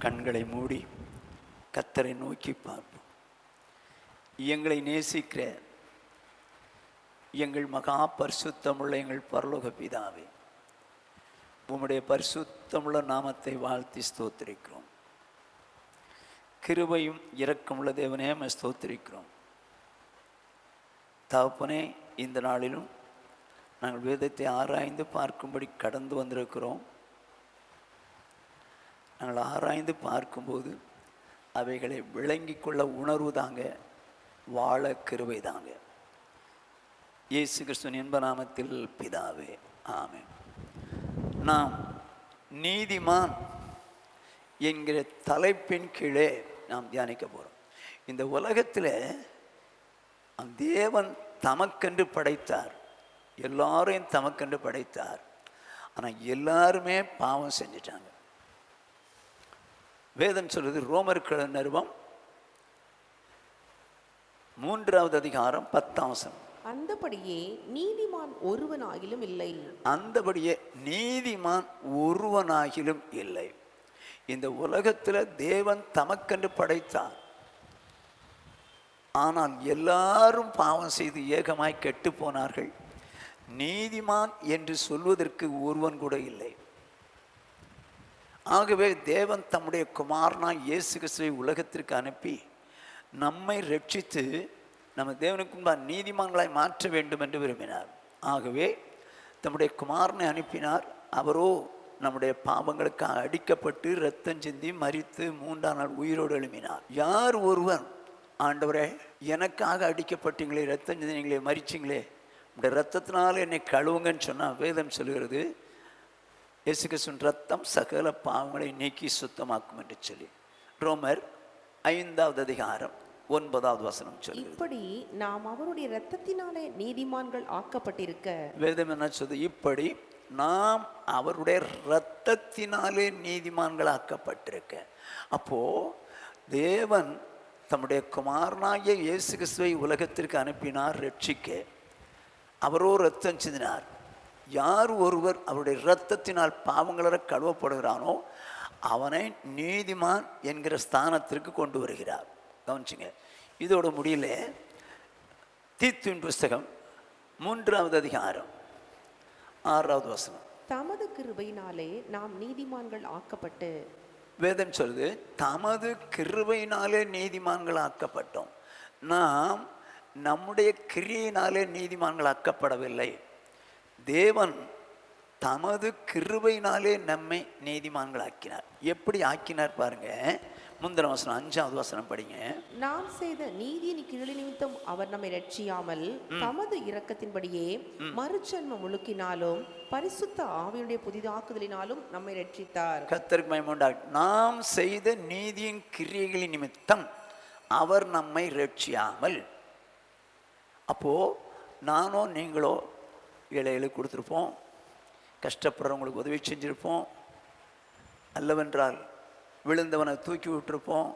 கண்களை மூடி கர்த்தரை நோக்கி பார்ப்போம். எங்களை நேசிக்கிற எங்கள் மகா பரிசுத்தமுள்ள எங்கள் பரலோக பிதாவே, உம்முடைய பரிசுத்தமுள்ள நாமத்தை வாழ்த்தி ஸ்தோத்திரிக்கிறோம். கிருபையும் இரக்கமுள்ள தேவனே ஸ்தோத்திரிக்கிறோம். தகப்பனே, இந்த நாளிலும் நாங்கள் வேதத்தை ஆராய்ந்து பார்க்கும்படி கடந்து வந்திருக்கிறோம். நாங்கள் ஆராய்ந்து பார்க்கும்போது அவைகளை விளங்கி கொள்ள உணர்வு தாங்க, வாழ கிருபை தாங்க. இயேசு கிறிஸ்துவின் இன்ப நாமத்தில் பிதாவே, ஆமென். நாம் நீதிமான் என்கிற தலைப்பின் கீழே நாம் தியானிக்க போகிறோம். இந்த உலகத்தில் தேவன் தமக்கென்று படைத்தார், எல்லாரையும் தமக்கென்று படைத்தார். ஆனால் எல்லாருமே பாவம் செஞ்சிட்டாங்க. வேதம் சொல்வது ரோமர்கள் நிருபம் 3வது அதிகாரம் 10ஆம் வசனம். அந்தபடியே நீதிமான் ஒருவனாகிலும் இல்லை. அந்தபடியே நீதிமான் ஒருவனாகிலும் இல்லை. இந்த உலகத்தில் தேவன் தமக்கென்று படைத்தார். ஆனால் எல்லாரும் பாவம் செய்து ஏகமாய் கெட்டு போனார்கள். நீதிமான் என்று சொல்வதற்கு ஒருவன் கூட இல்லை. ஆகவே தேவன் தம்முடைய குமாரனாய் இயேசு கிறிஸ்துவை உலகத்திற்கு அனுப்பி நம்மை ரட்சித்து நம்ம தேவனுக்கு முன்பாக நீதிமான்களாய் மாற்ற வேண்டும் என்று விரும்பினார். ஆகவே தம்முடைய குமாரனை அனுப்பினார். அவரோ நம்முடைய பாவங்களுக்காக அடிக்கப்பட்டு இரத்தம் சிந்தி மரித்து 3ஆம் நாள் உயிரோடு எழுப்பினார். யார் ஒருவன், ஆண்டவரே எனக்காக அடிக்கப்பட்டீங்களே, இரத்தம் சிந்தினீங்களே, மரிச்சிங்களே, இந்த இரத்தத்தினால என்னை கழுவுங்கன்னு சொன்னால் வேதம் சொல்கிறது, இயேசு கிறிஸ்துவின் ரத்தம் சகல பாவங்களை நீக்கி சுத்தமாக்கும் என்று சொல்லி ரோமர் 5வது அதிகாரம் 9வது வசனம் சொல்லி, இப்படி நாம் அவருடைய இரத்தத்தினாலே நீதிமான்கள் ஆக்கப்பட்டிருக்க. வேதம் என்ன சொல்லுது? இப்படி நாம் அவருடைய இரத்தத்தினாலே நீதிமான்கள் ஆக்கப்பட்டிருக்க. அப்போ தேவன் தம்முடைய குமாரனாகிய இயேசு கிறிஸ்துவை உலகத்திற்கு அனுப்பினார் ரட்சிக்க. அவரோ இரத்தம் சிந்தினார். யார் ஒருவர் அவருடைய இரத்தத்தினால் பாவங்கள கழுவப்படுகிறானோ அவனை நீதிமான் என்கிற ஸ்தானத்திற்கு கொண்டு வருகிறார். கவனிச்சுங்க, இதோட முடியல. தீத்துவின் புஸ்தகம் 3வது அதிகாரம் 6வது வசனம். தமது கிருபையினாலே நாம் நீதிமான்கள் ஆக்கப்பட்டு. வேதம் சொல்லுது, தமது கிருபையினாலே நீதிமான்கள் ஆக்கப்பட்டோம். நாம் நம்முடைய கிரியினாலே நீதிமான்கள் ஆக்கப்படவில்லை. தேவன் தமது கிருபையினாலே நம்மை நீதிமான்கள் ஆக்கினார். எப்படி ஆக்கினார் பாருங்க. முந்தின வசனம் 5வது வசனம் படிங்க. நாம் செய்த நீதியின் கிருளை நிமித்தம் அவர் நம்மை ரட்சியாமல் தமது இரக்கத்தின்படியே மறுஜன்ம முழுக்கினாலும் பரிசுத்த ஆவியுடைய புதிதாக்குதலினாலும் நம்மை ரட்சித்தார். கர்த்தருக்கு மகிமை உண்டாகட்டும். நாம் செய்த நீதியின் கிரியைகளின் நிமித்தம் அவர் நம்மை ரட்சியாமல். அப்போ நானோ நீங்களோ ஏழைகளுக்கு கொடுத்துருப்போம், கஷ்டப்படுறவங்களுக்கு உதவி செஞ்சுருப்போம், அல்லவென்றால் விழுந்தவனை தூக்கி விட்டுருப்போம்,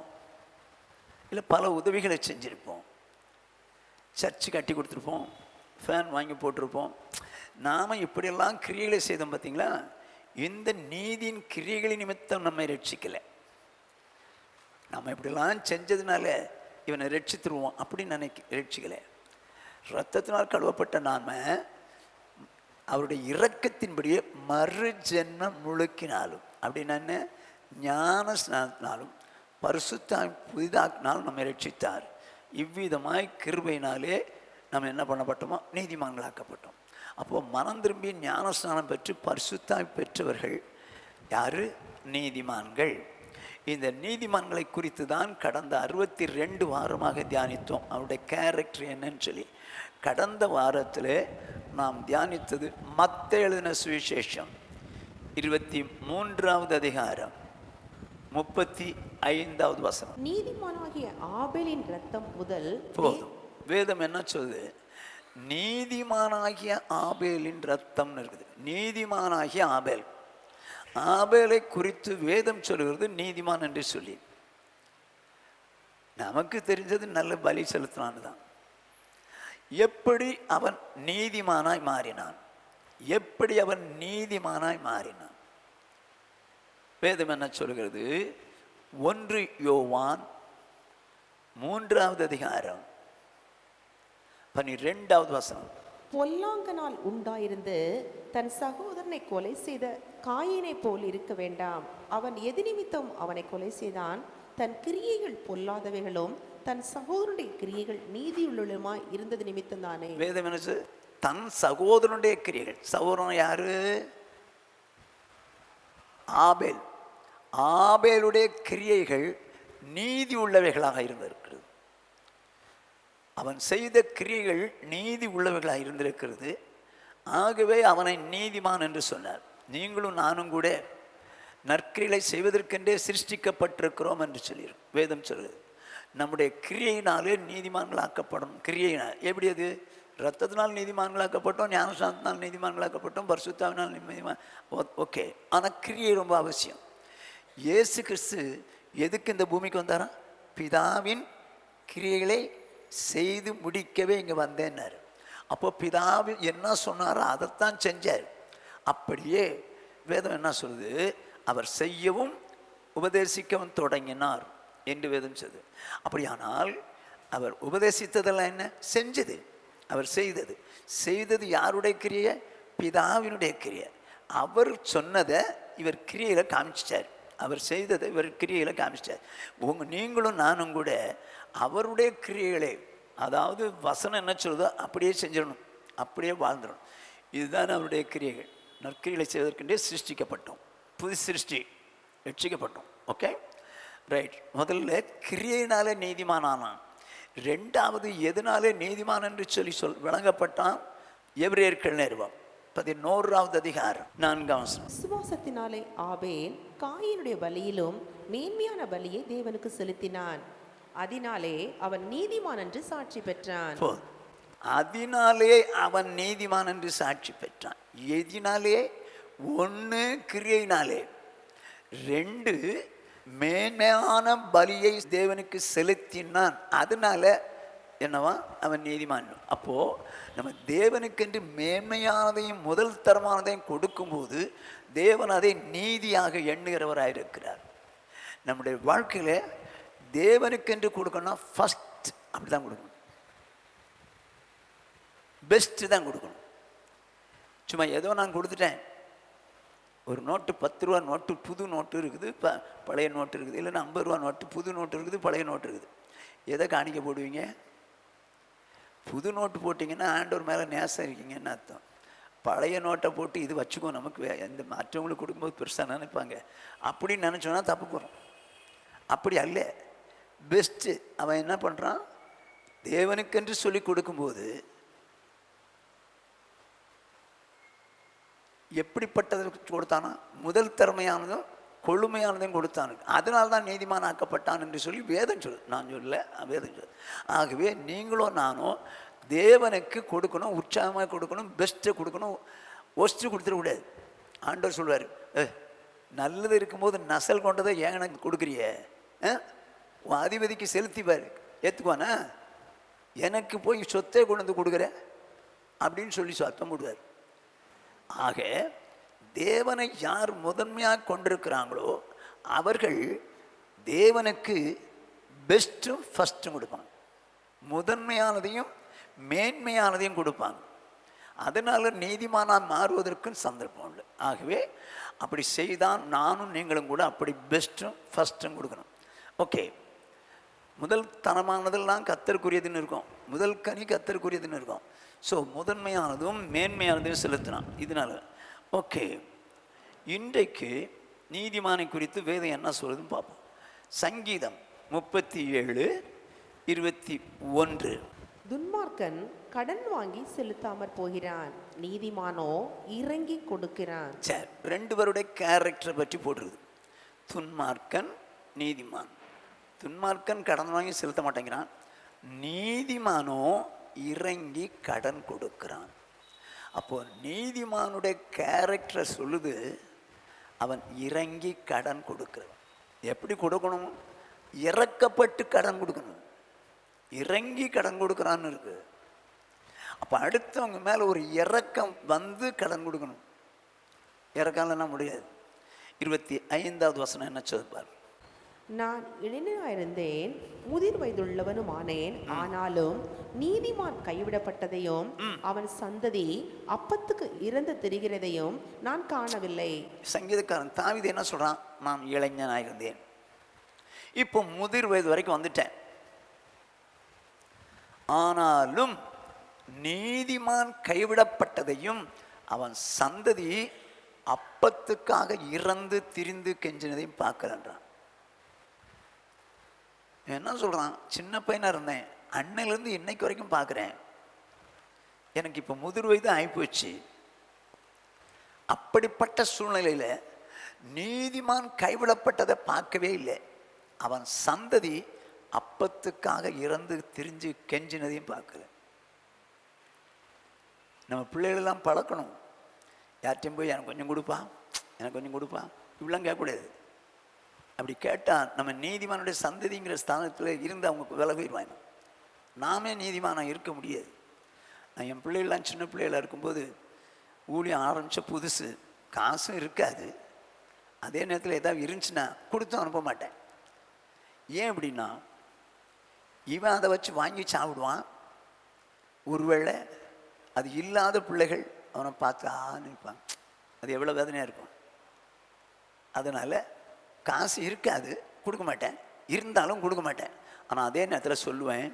இல்லை பல உதவிகளை செஞ்சுருப்போம், சர்ச்சு கட்டி கொடுத்துருப்போம், ஃபேன் வாங்கி போட்டிருப்போம். நாம் இப்படியெல்லாம் கிரியைகளை செய்தோம். பார்த்தீங்களா? இந்த நீதியின் கிரியைகளின் நிமித்தம் நம்மை ரட்சிக்கலை. நம்ம இப்படியெல்லாம் செஞ்சதுனால இவனை ரட்சித்துருவோம் அப்படின்னு ரட்சிக்கலை. இரத்தத்தினால் கழுவப்பட்ட நாம அவருடைய இரக்கத்தின்படியே மறு ஜென்மம் முழுக்கினாலும், அப்படின்னா ஞான ஸ்நானத்தினாலும் பரிசுத்த புதிதாக்கினாலும் நம்மை ரட்சித்தார். இவ்விதமாய் கிருபையினாலே நம்ம என்ன பண்ணப்பட்டோமோ நீதிமான்களாக்கப்பட்டோம். அப்போது மனம் திரும்பி ஞான ஸ்நானம் பெற்று பரிசுத்தாய் பெற்றவர்கள் யார்? நீதிமான்கள். இந்த நீதிமான்களை குறித்து தான் கடந்த 62 வாரமாக தியானித்தோம். அவருடைய கேரக்டர் என்னன்னு சொல்லி. கடந்த வாரத்தில் நாம் தியானித்தது மத்தேயு எழுதின சுவிசேஷம் 23வது அதிகாரம் 35வது வசனம். நீதிமானாகிய ஆபேலின் இரத்தம் முதல். போதும். வேதம் என்ன சொல்லுது? நீதிமானாகிய ஆபேலின் இரத்தம்னு இருக்குது. நீதிமானாகிய ஆபேல், ஆபேலை குறித்து வேதம் சொல்கிறது நீதிமான் என்று சொல்லி. நமக்கு தெரிஞ்சது நல்ல பலி செலுத்தினான்னு தான். எப்படி அவன் நீதிமானாய் மாறினான்? எப்படி அவன் நீதிமானாய் மாறினான்? வேதம் என்ன சொல்கிறது? 1 யோவான் 3வது அதிகாரம் 12வது வசனம். பொல்லாங்கனால் உண்டாயிருந்து தன் சகோதரனை கொலை செய்த காயினை போல் இருக்க வேண்டாம். அவன் எது நிமித்தம் அவனை கொலை செய்தான்? தன் கிரியைகள் பொல்லாதவைகளும் தன் சகோதரனுடைய கிரியைகள் நீதியுள்ளதுமாய் இருந்தது நிமித்தம் தானே. வேதம் என்ன சொல்லுது? தன் சகோதரனுடைய கிரியைகள். சகோதரன் யாரு? ஆபேல். ஆபேலுடைய கிரியைகள் நீதி உள்ளவைகளாக இருந்திருக்கிறது. அவன் செய்த கிரியைகள் நீதி உள்ளவைகளாக இருந்திருக்கிறது. ஆகவே அவனை நீதிமான் என்று சொன்னார். நீங்களும் நானும் கூட நற்கிரிகளை செய்வதற்கென்றே சிருஷ்டிக்கப்பட்டிருக்கிறோம் என்று சொல்லியிருக்கோம். வேதம் சொல்லுது நம்முடைய கிரியையினாலே நீதிமான்களாக்கப்படணும். கிரியையினால் எப்படி? அது ரத்தத்தினால் நீதிமான்களாக்கப்பட்டோம், ஞானசானத்தினால் நீதிமான்களாக்கப்பட்டோம், பரிசுத்தாவினால் நீதிமான். ஓகே. ஆனால் கிரியை ரொம்ப அவசியம். இயேசு கிறிஸ்து எதுக்கு இந்த பூமிக்கு வந்தாரா? பிதாவின் கிரியைகளை செய்து முடிக்கவே இங்கே வந்தேன்னாரு. அப்போ பிதாவி என்ன சொன்னாரோ அதைத்தான் செஞ்சார். அப்படியே வேதம் என்ன சொல்லுது? அவர் செய்யவும் உபதேசிக்கவும் தொடங்கினார் என்று வேதம் சொல்லுது. அப்படியானால் அவர் உபதேசித்ததெல்லாம் என்ன? செஞ்சது. அவர் செய்தது யாருடைய கிரியை? பிதாவினுடைய கிரியை. அவர் சொன்னதை இவர் கிரியையில் காமிச்சிட்டார். அவர் செய்ததை இவர் கிரியையில் காமிச்சிட்டார். நீங்களும் நானும் கூட அவருடைய கிரியைகளை, அதாவது வசனம் என்ன சொல்லுதோ அப்படியே செஞ்சிடணும், அப்படியே வாழ்ந்துடணும். இதுதான் அவருடைய கிரியைகள். நற்கிரிகளை செய்வதற்கென்றே சிருஷ்டிக்கப்பட்டோம். புது சிருஷ்டி, ரட்சிக்கப்பட்டோம். Okay, right. முதல்ல கிரியையினாலே நீதிமானானான். ரெண்டாவது எதனாலே நீதிமான் என்று சொல்லி விளங்கப்பட்டான்? எபிரேயர்கள் நிருபம் 11வது அதிகாரம் 4ஆம் வசனம். விசுவாசத்தினாலே ஆபேல் காயினுடைய பலியிலும் மேன்மையான பலியை தேவனுக்கு செலுத்தினான். அதனாலே அவன் நீதிமான் என்று சாட்சி பெற்றான். அதனாலே அவன் நீதிமான் என்று சாட்சி பெற்றான். எதினாலே? 1 கிரியையினாலே, 2 மேன்மையான பலியை தேவனுக்கு செலுத்தினான். அதனால என்னவா? அவன் நீதிமான். அப்போ நம்ம தேவனுக்கென்று மேன்மையானதையும் முதல் தரமானதையும் கொடுக்கும்போது தேவன் அதை நீதியாக எண்ணுகிறவராயிருக்கிறார். நம்முடைய வாழ்க்கையில தேவனுக்கென்று கொடுக்கணும்னா ஃபர்ஸ்ட் அப்படி தான் கொடுக்கணும், பெஸ்ட்டு தான் கொடுக்கணும். சும்மா ஏதோ நான் கொடுத்துட்டேன், ஒரு நோட்டு 10 ரூபா நோட்டு, புது நோட்டு இருக்குது, பழைய நோட்டு இருக்குது, இல்லைன்னா 50 ரூபா நோட்டு, புது நோட்டு இருக்குது, பழைய நோட்டு இருக்குது. எதை காணிக்க போடுவீங்க? புது நோட்டு போட்டிங்கன்னா ஆண்டவர் மேலே நேசம் இருக்கீங்கன்னு அர்த்தம். பழைய நோட்டை போட்டு இது வச்சுக்கோ, நமக்கு எந்த மற்றவங்களுக்கு கொடுக்கும்போது பெருசாக நினைப்பாங்க அப்படின்னு நினச்சோன்னா தப்பு போகிறோம். அப்படி அல்ல, பெஸ்ட்டு. அவன் என்ன பண்ணுறான்? தேவனுக்கென்று சொல்லி கொடுக்கும்போது எப்படிப்பட்டது கொடுத்தானா? முதல் திறமையானதும் கொழுமையானதையும் கொடுத்தானுங்க. அதனால தான் நீதிமான் ஆக்கப்பட்டான் என்று சொல்லி வேதம் சொல்லு. நான் சொல்லல, வேதம் சொல்லு. ஆகவே நீங்களும் நானும் தேவனுக்கு கொடுக்கணும், உற்சாகமாக கொடுக்கணும், பெஸ்ட்டை கொடுக்கணும், ஒஸ்ட்டு கொடுத்துடக்கூடாது. ஆண்டவர் சொல்வார், நல்லது இருக்கும்போது நசல் கொண்டதை ஏன் எனக்கு கொடுக்குறிய? உன் அதிபதிக்கு செலுத்திப்பார், ஏற்றுக்குவானா? எனக்கு போய் சொத்தை கொண்டு வந்து கொடுக்குற அப்படின்னு சொல்லி சத்தம் போடுவார். ஆக தேவனை யார் முதன்மையாக கொண்டிருக்கிறாங்களோ அவர்கள் தேவனுக்கு பெஸ்ட்டும் ஃபஸ்ட்டும் கொடுப்பாங்க, முதன்மையானதையும் மேன்மையானதையும் கொடுப்பாங்க. அதனால் நீதிமானாக மாறுவதற்கும் சந்தர்ப்பம் உண்டு. ஆகவே அப்படி செய்தால் நானும் நீங்களும் கூட அப்படி பெஸ்ட்டும் ஃபஸ்ட்டும் கொடுக்கணும். ஓகே, முதல் தரமானதெல்லாம் கர்த்தருக்குரியதுன்னு இருக்கும், முதல் கனி கர்த்தருக்குரியதுன்னு இருக்கும். ஸோ முதன்மையானதும் மேன்மையானதையும் செலுத்தினான். இதனால் ஓகே, இன்றைக்கு நீதிமானை குறித்து வேதம் என்ன சொல்லுதுன்னு பார்ப்போம். சங்கீதம் 37:21. துன்மார்க்கன் கடன் வாங்கி செலுத்தாமற் போகிறான், நீதிமானோ இறங்கி கொடுக்கிறான். சரி, 2 பேருடைய கேரக்டரை பற்றி போட்டுருக்குது. துன்மார்க்கன், நீதிமான். துன்மார்க்கன் கடன் வாங்கி செலுத்த மாட்டேங்கிறான், நீதிமானோ இறங்கி கடன் கொடுக்கிறான். அப்போ நீதிமானுடைய கேரக்டரை சொல்லுது, அவன் இறங்கி கடன் கொடுக்கிறான். எப்படி கொடுக்கணும்? இறக்கப்பட்டு கடன் கொடுக்கணும், இறங்கி கடன் கொடுக்குறான்னு இருக்கு. அப்போ அடுத்தவங்க மேலே ஒரு இறக்கம் வந்து கடன் கொடுக்கணும். இறக்கம்லாம் முடியாது. 25வது வசனம் என்ன சொல்லுப்பார்? நான் இளைஞனாயிருந்தேன், முதிர் வயதுள்ளவனுமானேன். ஆனாலும் நீதிமான் கைவிடப்பட்டதையும் அவன் சந்ததி அப்பத்துக்கு இறந்து திரிகிறதையும் நான் காணவில்லை. சங்கீதக்காரன் தாவீது என்ன சொல்றான்? நான் இளைஞனாயிருந்தேன், இப்போ முதிர் வயது வரைக்கும் வந்துட்டேன், ஆனாலும் நீதிமான் கைவிடப்பட்டதையும் அவன் சந்ததி அப்பத்துக்காக இறந்து திரிந்து கெஞ்சினதையும் பார்க்கலன்றான். என்ன சொல்றான்? சின்ன பையனா இருந்தேன், அன்னையிலேருந்து இன்னைக்கு வரைக்கும் பார்க்குறேன், எனக்கு இப்போ முதிர் வயது ஆகிப்போச்சு. அப்படிப்பட்ட சூழ்நிலையில் நீதிமான் கைவிடப்பட்டதை பார்க்கவே இல்லை, அவன் சந்ததி அப்பத்துக்காக இறந்து திரிஞ்சு கெஞ்சினதையும் பார்க்கல. நம்ம பிள்ளைகளெல்லாம் பழக்கணும். யார்ட்டையும் போய் எனக்கு கொஞ்சம் கொடுப்பா, எனக்கு கொஞ்சம் கொடுப்பா, இப்படிலாம் கேட்கக்கூடாது. அப்படி கேட்டால் நம்ம நீதிமானுடைய சந்ததிங்கிற ஸ்தானத்தில் இருந்து அவங்க விலகிடுவாங்க. நாமே நீதிமானாக இருக்க முடியாது. நான் என் பிள்ளைகள்லாம் சின்ன பிள்ளைகளாக இருக்கும்போது ஊழியம் ஆரம்பித்த புதுசு, காசும் இருக்காது, அதே நேரத்தில் ஏதாவது இருந்துச்சுன்னா கொடுத்தும் அனுப்ப மாட்டேன். ஏன் அப்படின்னா, இவன் அதை வச்சு வாங்கி சாப்பிடுவான், ஒருவேளை அது இல்லாத பிள்ளைகள் அவனை பார்த்து நினைப்பான், அது எவ்வளோ வேதனையாக இருக்கும். அதனால் காசு இருக்காது, கொடுக்க மாட்டேன், இருந்தாலும் கொடுக்க மாட்டேன். ஆனால் அதே நேரத்தில் சொல்லுவேன்,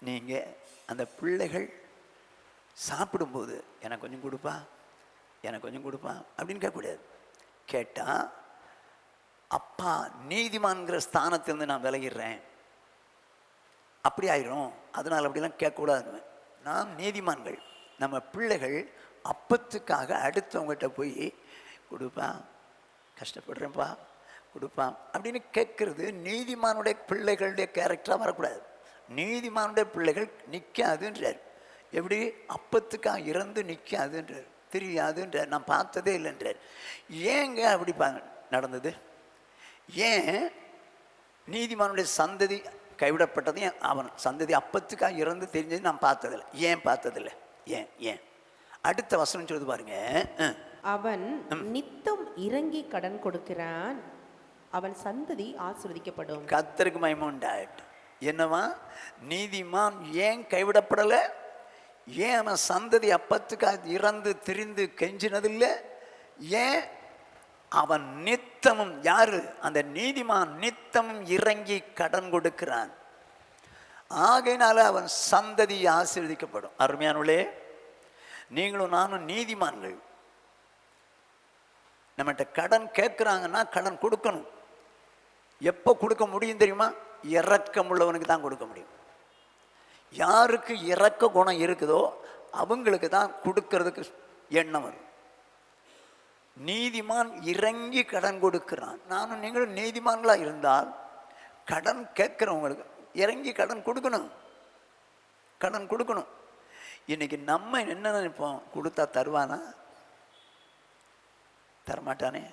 நீங்கள் அந்த பிள்ளைகள் சாப்பிடும்போது எனக்கு கொஞ்சம் கொடுப்பா, எனக்கு கொஞ்சம் கொடுப்பா அப்படின்னு கேட்கக்கூடாது. கேட்டால் அப்பா நீதிமான்கிற ஸ்தானத்திலிருந்து நான் விலகிடுறேன், அப்படி ஆயிரும், அதனால் அப்படிலாம் கேட்கக்கூடாது. நாம் நீதிமான்கள், நம்ம பிள்ளைகள் அப்பத்துக்காக அடுத்தவங்ககிட்ட போய் கொடுப்பா, கஷ்டப்படுறேன்ப்பா கொடுப்பா அப்படின்னு கேட்கறது நீதிமானுடைய பிள்ளைகளுடைய கேரக்டராக வரக்கூடாது. நீதிமானுடைய பிள்ளைகள் நிற்காதுன்றார். எப்படி? அப்பத்துக்காக இறந்து நிற்காதுன்றார், தெரியாதுன்றார், நான் பார்த்ததே இல்லைன்றார். ஏங்க அப்படி நடந்தது? ஏன் நீதிமானுடைய சந்ததி கைவிடப்பட்டதையும் அவன் சந்ததி அப்பத்துக்காக இறந்து தெரிஞ்சது நான் பார்த்ததில்லை? ஏன் பார்த்ததில்லை? ஏன் ஏன் அடுத்த வசனம் சொல்லுது பாருங்க. அவன் நித்தம் இறங்கி கடன் கொடுக்கிறான், அவன் சந்ததி ஆசீர்வதிக்கப்படும். கர்த்தருக்கு மகிமை உண்டாகட்டும். என்னவா? நீதிமான் ஏன் கைவிடப்படலை? ஏன் அவன் சந்ததி அப்பத்துக்காக இறந்து திரிந்து கெஞ்சினதில்லை? ஏன்? அவன் நித்தமும், யாரு? அந்த நீதிமான் நித்தமும் இறங்கி கடன் கொடுக்கிறான். ஆகையினால அவன் சந்ததி ஆசீர்வதிக்கப்படும். அருமையானவர்களே, நீங்களும் நானும் நீதிமான்கள். நம்மகிட்ட கடன் கேட்குறாங்கன்னா கடன் கொடுக்கணும். எப்போ கொடுக்க முடியும் தெரியுமா? இரக்கம் உள்ளவனுக்கு தான் கொடுக்க முடியும். யாருக்கு இரக்க குணம் இருக்குதோ அவங்களுக்கு தான் கொடுக்கறதுக்கு எண்ணம் வரும். நீதிமான் இறங்கி கடன் கொடுக்கிறான். நானும் நீங்களும் நீதிமான்களாக இருந்தால் கடன் கேட்குறவங்களுக்கு இறங்கி கடன் கொடுக்கணும், கடன் கொடுக்கணும். இன்னைக்கு நம்ம என்ன நினைப்போம்? கொடுத்தா தருவானா? தரமாட்டானே,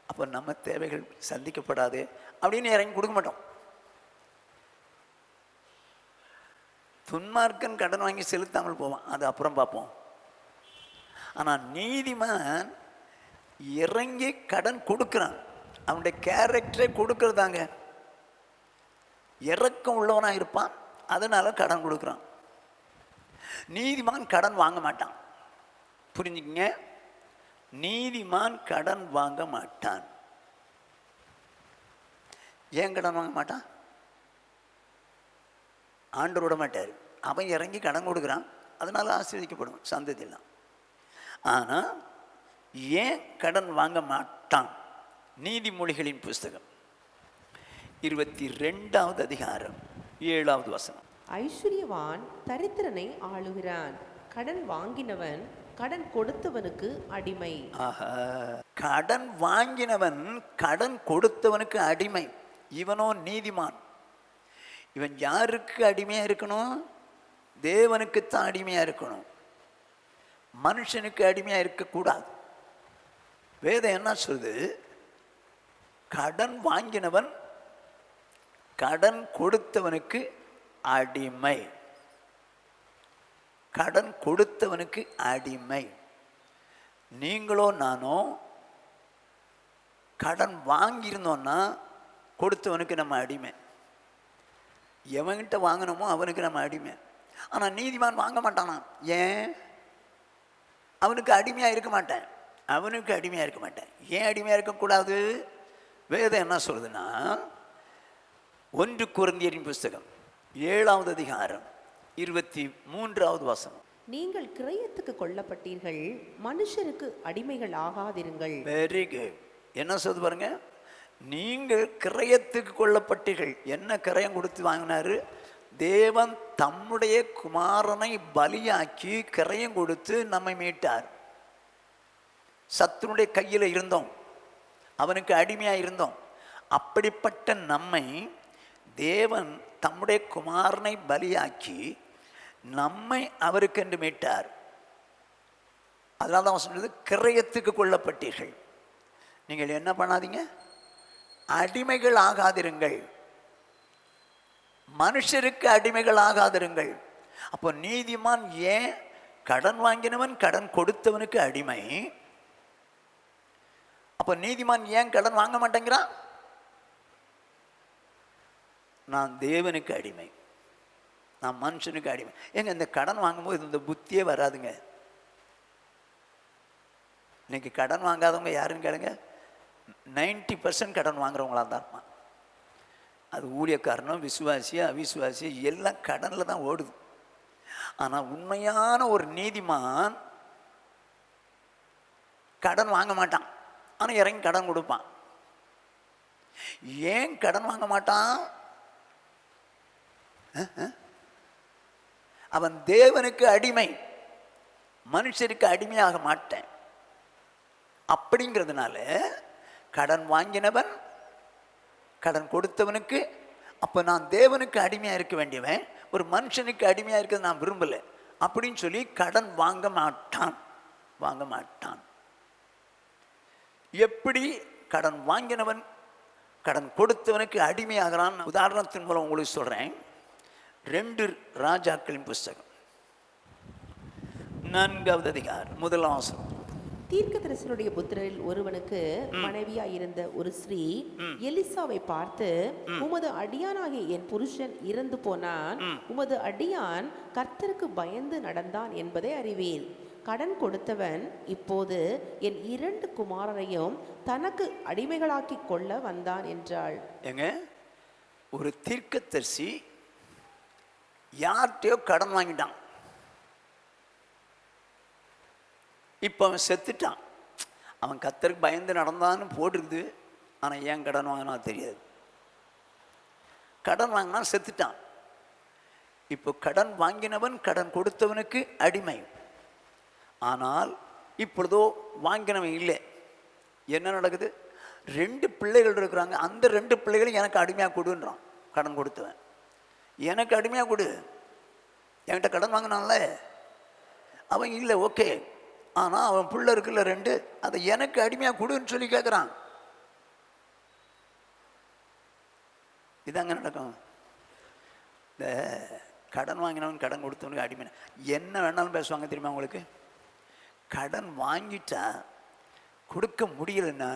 அப்போ நம்ம தேவைகள் சந்திக்கப்படாது அப்படின்னு இறங்கி கொடுக்க மாட்டோம். துன்மார்க்கன் கடன் வாங்கி செலுத்தாமல் போவான், அது அப்புறம் பார்ப்போம். ஆனால் நீதிமான் இறங்கி கடன் கொடுக்குறான். அவனுடைய கேரக்டரை கொடுக்கறதாங்க. இறக்கம் உள்ளவனாக இருப்பான், அதனால கடன் கொடுக்குறான். நீதிமான் கடன் வாங்க மாட்டான். புரிஞ்சுக்கங்க, நீதிமான் கடன் வாங்க மாட்டான். ஏன் கடன் வாங்க மாட்டான்? ஆண்டவர் விட மாட்டார். அவன் இறங்கி கடன் கொடுக்குறான், அதனால ஆசீர்வதிக்கப்படும் சந்ததியெல்லாம். ஆனால் ஏன் கடன் வாங்க மாட்டான்? நீதிமொழிகளின் புஸ்தகம் 22வது அதிகாரம் 7வது வசனம். ஐஸ்வர்யவான் தரித்திரனை ஆளுகிறான், கடன் வாங்கினவன் கடன் கொடுத்தவனுக்கு அடிமை. ஆஹா, கடன் வாங்கினவன் கடன் கொடுத்தவனுக்கு அடிமை. இவனோ நீதிமான். இவன் யாருக்கு அடிமையா இருக்கணும்? தேவனுக்குத்தான் அடிமையா இருக்கணும், மனுஷனுக்கு அடிமையா இருக்கக்கூடாது. வேதம் என்ன சொல்லுது? கடன் வாங்கினவன் கடன் கொடுத்தவனுக்கு அடிமை. கடன் கொடுத்தவனுக்கு அடிமை. நீங்களோ நானோ கடன் வாங்கியிருந்தோன்னா கொடுத்தவனுக்கு நம்ம அடிமை. எவன்கிட்ட வாங்கினோமோ அவனுக்கு நம்ம அடிமை. ஆனால் நீதிமான் வாங்க மாட்டானா. ஏன்? அவனுக்கு அடிமையாக இருக்க மாட்டேன். அவனுக்கு அடிமையாக இருக்க மாட்டேன். ஏன் அடிமையாக இருக்கக்கூடாது? வேதம் என்ன சொல்லுதுன்னா, 1 கொரிந்தியரின் புஸ்தகம் 7வது அதிகாரம் 23வது வசனம். நீங்கள் கிரயத்துக்கு கொல்லப்பட்டீர்கள், மனுஷருக்கு அடிமைகள் ஆகாதிருங்கள். Very good. என்ன சொல்லுது பாருங்க, நீங்கள் கிரயத்துக்கு கொல்லப்பட்டீர்கள். என்ன கிரயம் கொடுத்து வாங்கினாரு? தேவன் தம்முடைய குமாரனை பலியாக்கி கிரயம் கொடுத்து நம்மை மீட்டார். சத்துருடைய கையில் இருந்தோம், அவனுக்கு அடிமையாக இருந்தோம். அப்படிப்பட்ட நம்மை தேவன் தம்முடைய குமாரனை பலியாக்கி நம்மை அவருக்கென்று மீட்டார். அதனால தான் அவன் சொன்னது, கிரயத்துக்கு கொல்லப்பட்டீர்கள். நீங்கள் என்ன பண்ணாதீங்க? அடிமைகள் ஆகாதிருங்கள், மனுஷருக்கு அடிமைகள் ஆகாதிருங்கள். அப்போ நீதிமான் ஏன் கடன் வாங்கினவன் கடன் கொடுத்தவனுக்கு அடிமை? அப்போ நீதிமான் ஏன் கடன் வாங்க மாட்டேங்கிறான்? நான் தேவனுக்கு அடிமை, நான் மனுஷனுக்கு அடிமை. ஏங்க இந்த கடன் வாங்கும்போது இந்த புத்தியே வராதுங்க. இன்னைக்கு கடன் வாங்காதவங்க யாருன்னு கேளுங்க, 90% கடன் வாங்குறவங்களா தான் இருப்பான். அது ஊழியக்காரனும் விசுவாசி அவிசுவாசி எல்லாம் கடனில் தான் ஓடுது. ஆனால் உண்மையான ஒரு நீதிமான் கடன் வாங்க மாட்டான், ஆனால் இறங்கி கடன் கொடுப்பான். ஏன் கடன் வாங்க மாட்டான்? அவன் தேவனுக்கு அடிமை, மனுஷருக்கு அடிமையாக மாட்டேன். அப்படிங்கிறதுனால கடன் வாங்கினவன் கடன் கொடுத்தவனுக்கு, அப்போ நான் தேவனுக்கு அடிமையாக இருக்க வேண்டியவன், ஒரு மனுஷனுக்கு அடிமையாக இருக்கிறது நான் விரும்பலை அப்படின்னு சொல்லி கடன் வாங்க மாட்டான். வாங்க மாட்டான். எப்படி கடன் வாங்கினவன் கடன் கொடுத்தவனுக்கு அடிமையாகிறான்? உதாரணத்தின் மூலம் உங்களுக்கு சொல்கிறேன். 2 ராஜாக்களின் புஸ்தகம் 4வது அதிகாரம் 1ஆம் வசனம். தீர்க்கதரிசனுடைய புத்திரரில் ஒருவனுக்கு மனைவியாய் இருந்த ஒரு ஸ்ரீ எலிசாவை பார்த்து, உமது அடியானாகிய என் புருஷன் இறந்து போனான், உமது அடியான் கர்த்தருக்கு பயந்து நடந்தான் என்பதை அறிவீர். கடன் கொடுத்தவன் இப்போது என் 2 குமாரரையும் தனக்கு அடிமைகளாக்கி கொள்ள வந்தான் என்றாள். ஏங்க, ஒரு தீர்க்கதரிசி யார்கிட்டயோ கடன் வாங்கிட்டான். இப்போ அவன் செத்துட்டான். அவன் கர்த்தருக்கு பயந்து நடந்தான்னு போட்டிருக்குது, ஆனால் ஏன் கடன் வாங்கினா தெரியாது. கடன் வாங்கினா செத்துட்டான். இப்போ கடன் வாங்கினவன் கடன் கொடுத்தவனுக்கு அடிமை. ஆனால் இப்பொழுதோ வாங்கினவன் இல்லை. என்ன நடக்குது? 2 பிள்ளைகள் இருக்கிறாங்க. அந்த 2 பிள்ளைகளும் எனக்கு அடிமையாக கொடுன்றான். கடன் கொடுத்தவன் எனக்கு அடிமையாக கொடு, என்கிட்ட கடன் வாங்கினான்ல அவன் இல்லை, ஓகே. ஆனால் அவன் பிள்ளை இருக்குல்ல 2, அதை எனக்கு அடிமையாக கொடுன்னு சொல்லி கேட்குறான். இதாங்க நடக்கும். இந்த கடன் வாங்கினவன் கடன் கொடுத்தவனுக்கு அடிமை என்ன வேணாலும் பேசுவாங்க தெரியுமா உங்களுக்கு? கடன் வாங்கிட்டா கொடுக்க முடியலைன்னா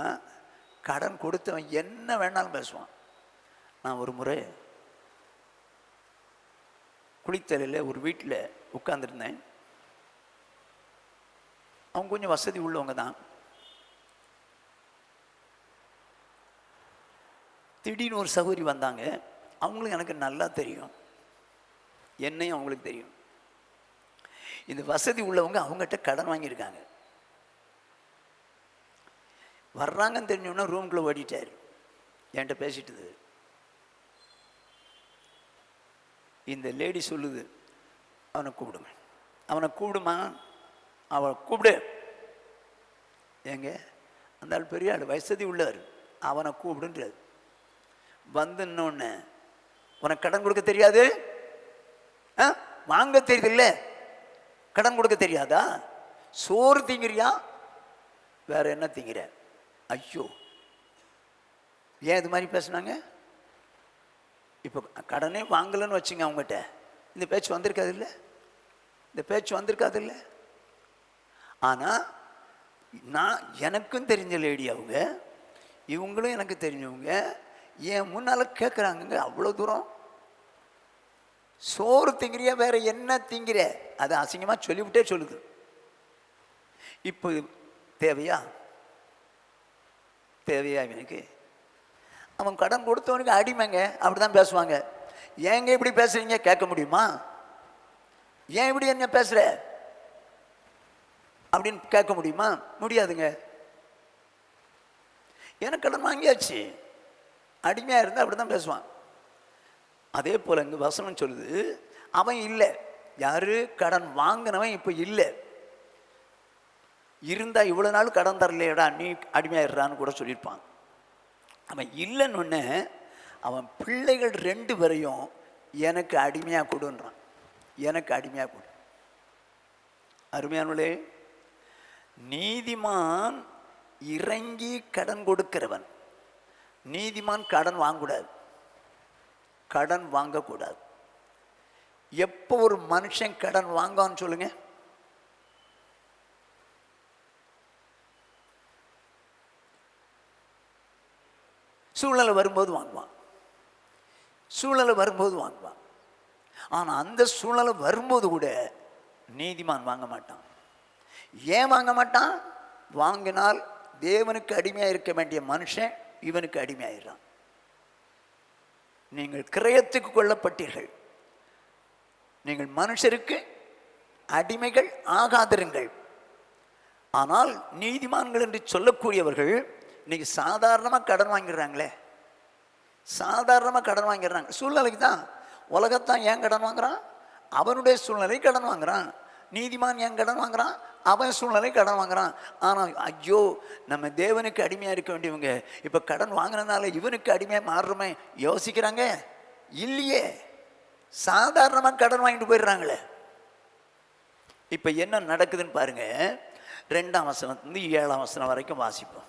கடன் கொடுத்தவன் என்ன வேணாலும் பேசுவான். நான் ஒரு முறை குளித்தலையில் ஒரு வீட்டில் உட்கார்ந்துருந்தேன். அவங்க கொஞ்சம் வசதி உள்ளவங்க தான். திடீர்னு ஒரு சகோதரி வந்தாங்க. அவங்களும் எனக்கு நல்லா தெரியும், என்னையும் அவங்களுக்கு தெரியும். இந்த வசதி உள்ளவங்க அவங்ககிட்ட கடன் வாங்கியிருக்காங்க. வர்றாங்கன்னு தெரிஞ்சோன்னா ரூம்குள்ளே ஓடிட்டார். என்கிட்ட பேசிட்டுது. இந்த லேடி சொல்லுது, அவனை கூப்பிடுங்க. அவனை கூப்பிடுமா, அவனை கூப்பிடு. ஏங்க, அந்த ஆள் பெரிய ஆள், வசதி உள்ளவர், அவனை கூப்பிடுன்றாரு. வந்துன்னொன்னு, உனக்கு கடன் கொடுக்க தெரியாது, வாங்க தெரியுதில்ல, கடன் கொடுக்க தெரியாதா? சோறு திங்கிறியா, வேற என்ன திங்கிற? ஐயோ, ஏன் இது மாதிரி பேசுனாங்க? இப்போ கடனே வாங்கலன்னு வச்சுங்க, அவங்ககிட்ட இந்த பேச்சு வந்திருக்காது இல்லை, இந்த பேச்சு வந்திருக்காது இல்லை. ஆனால் நான் எனக்கும் தெரிஞ்ச லேடி அவங்க, இவங்களும் எனக்கு தெரிஞ்சவங்க. என் முன்னால் கேட்குறாங்க, அவ்வளோ தூரம் சோறு திங்கிறியா, வேற என்ன திங்கிற? அது அசிங்கமாக சொல்லிவிட்டே சொல்லுது. இப்போ தேவையா? தேவையா இவனுக்கு? அவன் கடன் கொடுத்தவனுக்கு அடிமைங்க, அப்படிதான் பேசுவாங்க. ஏங்க இப்படி பேசுறீங்க கேட்க முடியுமா? ஏன் இப்படி என்ன பேசுற அப்படின்னு கேட்க முடியுமா? முடியாதுங்க. எனக்கு கடன் வாங்கியாச்சு, அடிமையாக இருந்தால் அப்படி தான் பேசுவான். அதே போல் இங்கே வசனம் சொல்லுது, அவன் இல்லை. யாரு? கடன் வாங்கினவன் இப்போ இல்லை. இருந்தால் இவ்வளோ நாள் கடன் தரலையடா, நீ அடிமையாயிடுறான்னு கூட சொல்லியிருப்பான். அவன் இல்லைன்னு ஒன்று, அவன் பிள்ளைகள் 2 பேரையும் எனக்கு அடிமையாக கொடுன்றான். எனக்கு அடிமையாக கொடு. அருமையானவளே, நீதிமான் இறங்கி கடன் கொடுக்கிறவன். நீதிமான் கடன் வாங்கக்கூடாது, கடன் வாங்கக்கூடாது. எப்போ ஒரு மனுஷன் கடன் வாங்கான்னு சொல்லுங்க? சூழ்நிலை வரும்போது வாங்குவான், சூழ்நிலை வரும்போது வாங்குவான். ஆனால் அந்த சூழ்நிலை வரும்போது கூட நீதிமான் வாங்க மாட்டான். ஏன் வாங்க மாட்டான்? வாங்கினால் தேவனுக்கு அடிமையாக இருக்க வேண்டிய மனுஷன் இவனுக்கு அடிமையாயிடுறான். நீங்கள் கிரயத்துக்கு கொள்ளப்பட்டீர்கள், நீங்கள் மனுஷருக்கு அடிமைகள் ஆகாதிருங்கள். ஆனால் நீதிமான்கள் என்று சொல்லக்கூடியவர்கள் இன்னைக்கு சாதாரணமாக கடன் வாங்கிடுறாங்களே, சாதாரணமாக கடன் வாங்கிடுறாங்க. சூழ்நிலைக்கு தான். உலகத்தான் ஏன் கடன் வாங்குறான்? அவனுடைய சூழ்நிலை கடன் வாங்குறான். நீதிமான் ஏன் கடன் வாங்குறான்? அவன் சூழ்நிலை கடன் வாங்குறான். ஆனால் ஐயோ, நம்ம தேவனுக்கு அடிமையாக இருக்க வேண்டியவங்க இப்போ கடன் வாங்கினதுனால இவனுக்கு அடிமையாக மாறுறோமே யோசிக்கிறாங்க இல்லையே. சாதாரணமாக கடன் வாங்கிட்டு போயிடுறாங்களே. இப்போ என்ன நடக்குதுன்னு பாருங்க. 2ஆம் வசனத்திலிருந்து 7ஆம் வசனம் வரைக்கும் வாசிப்போம்.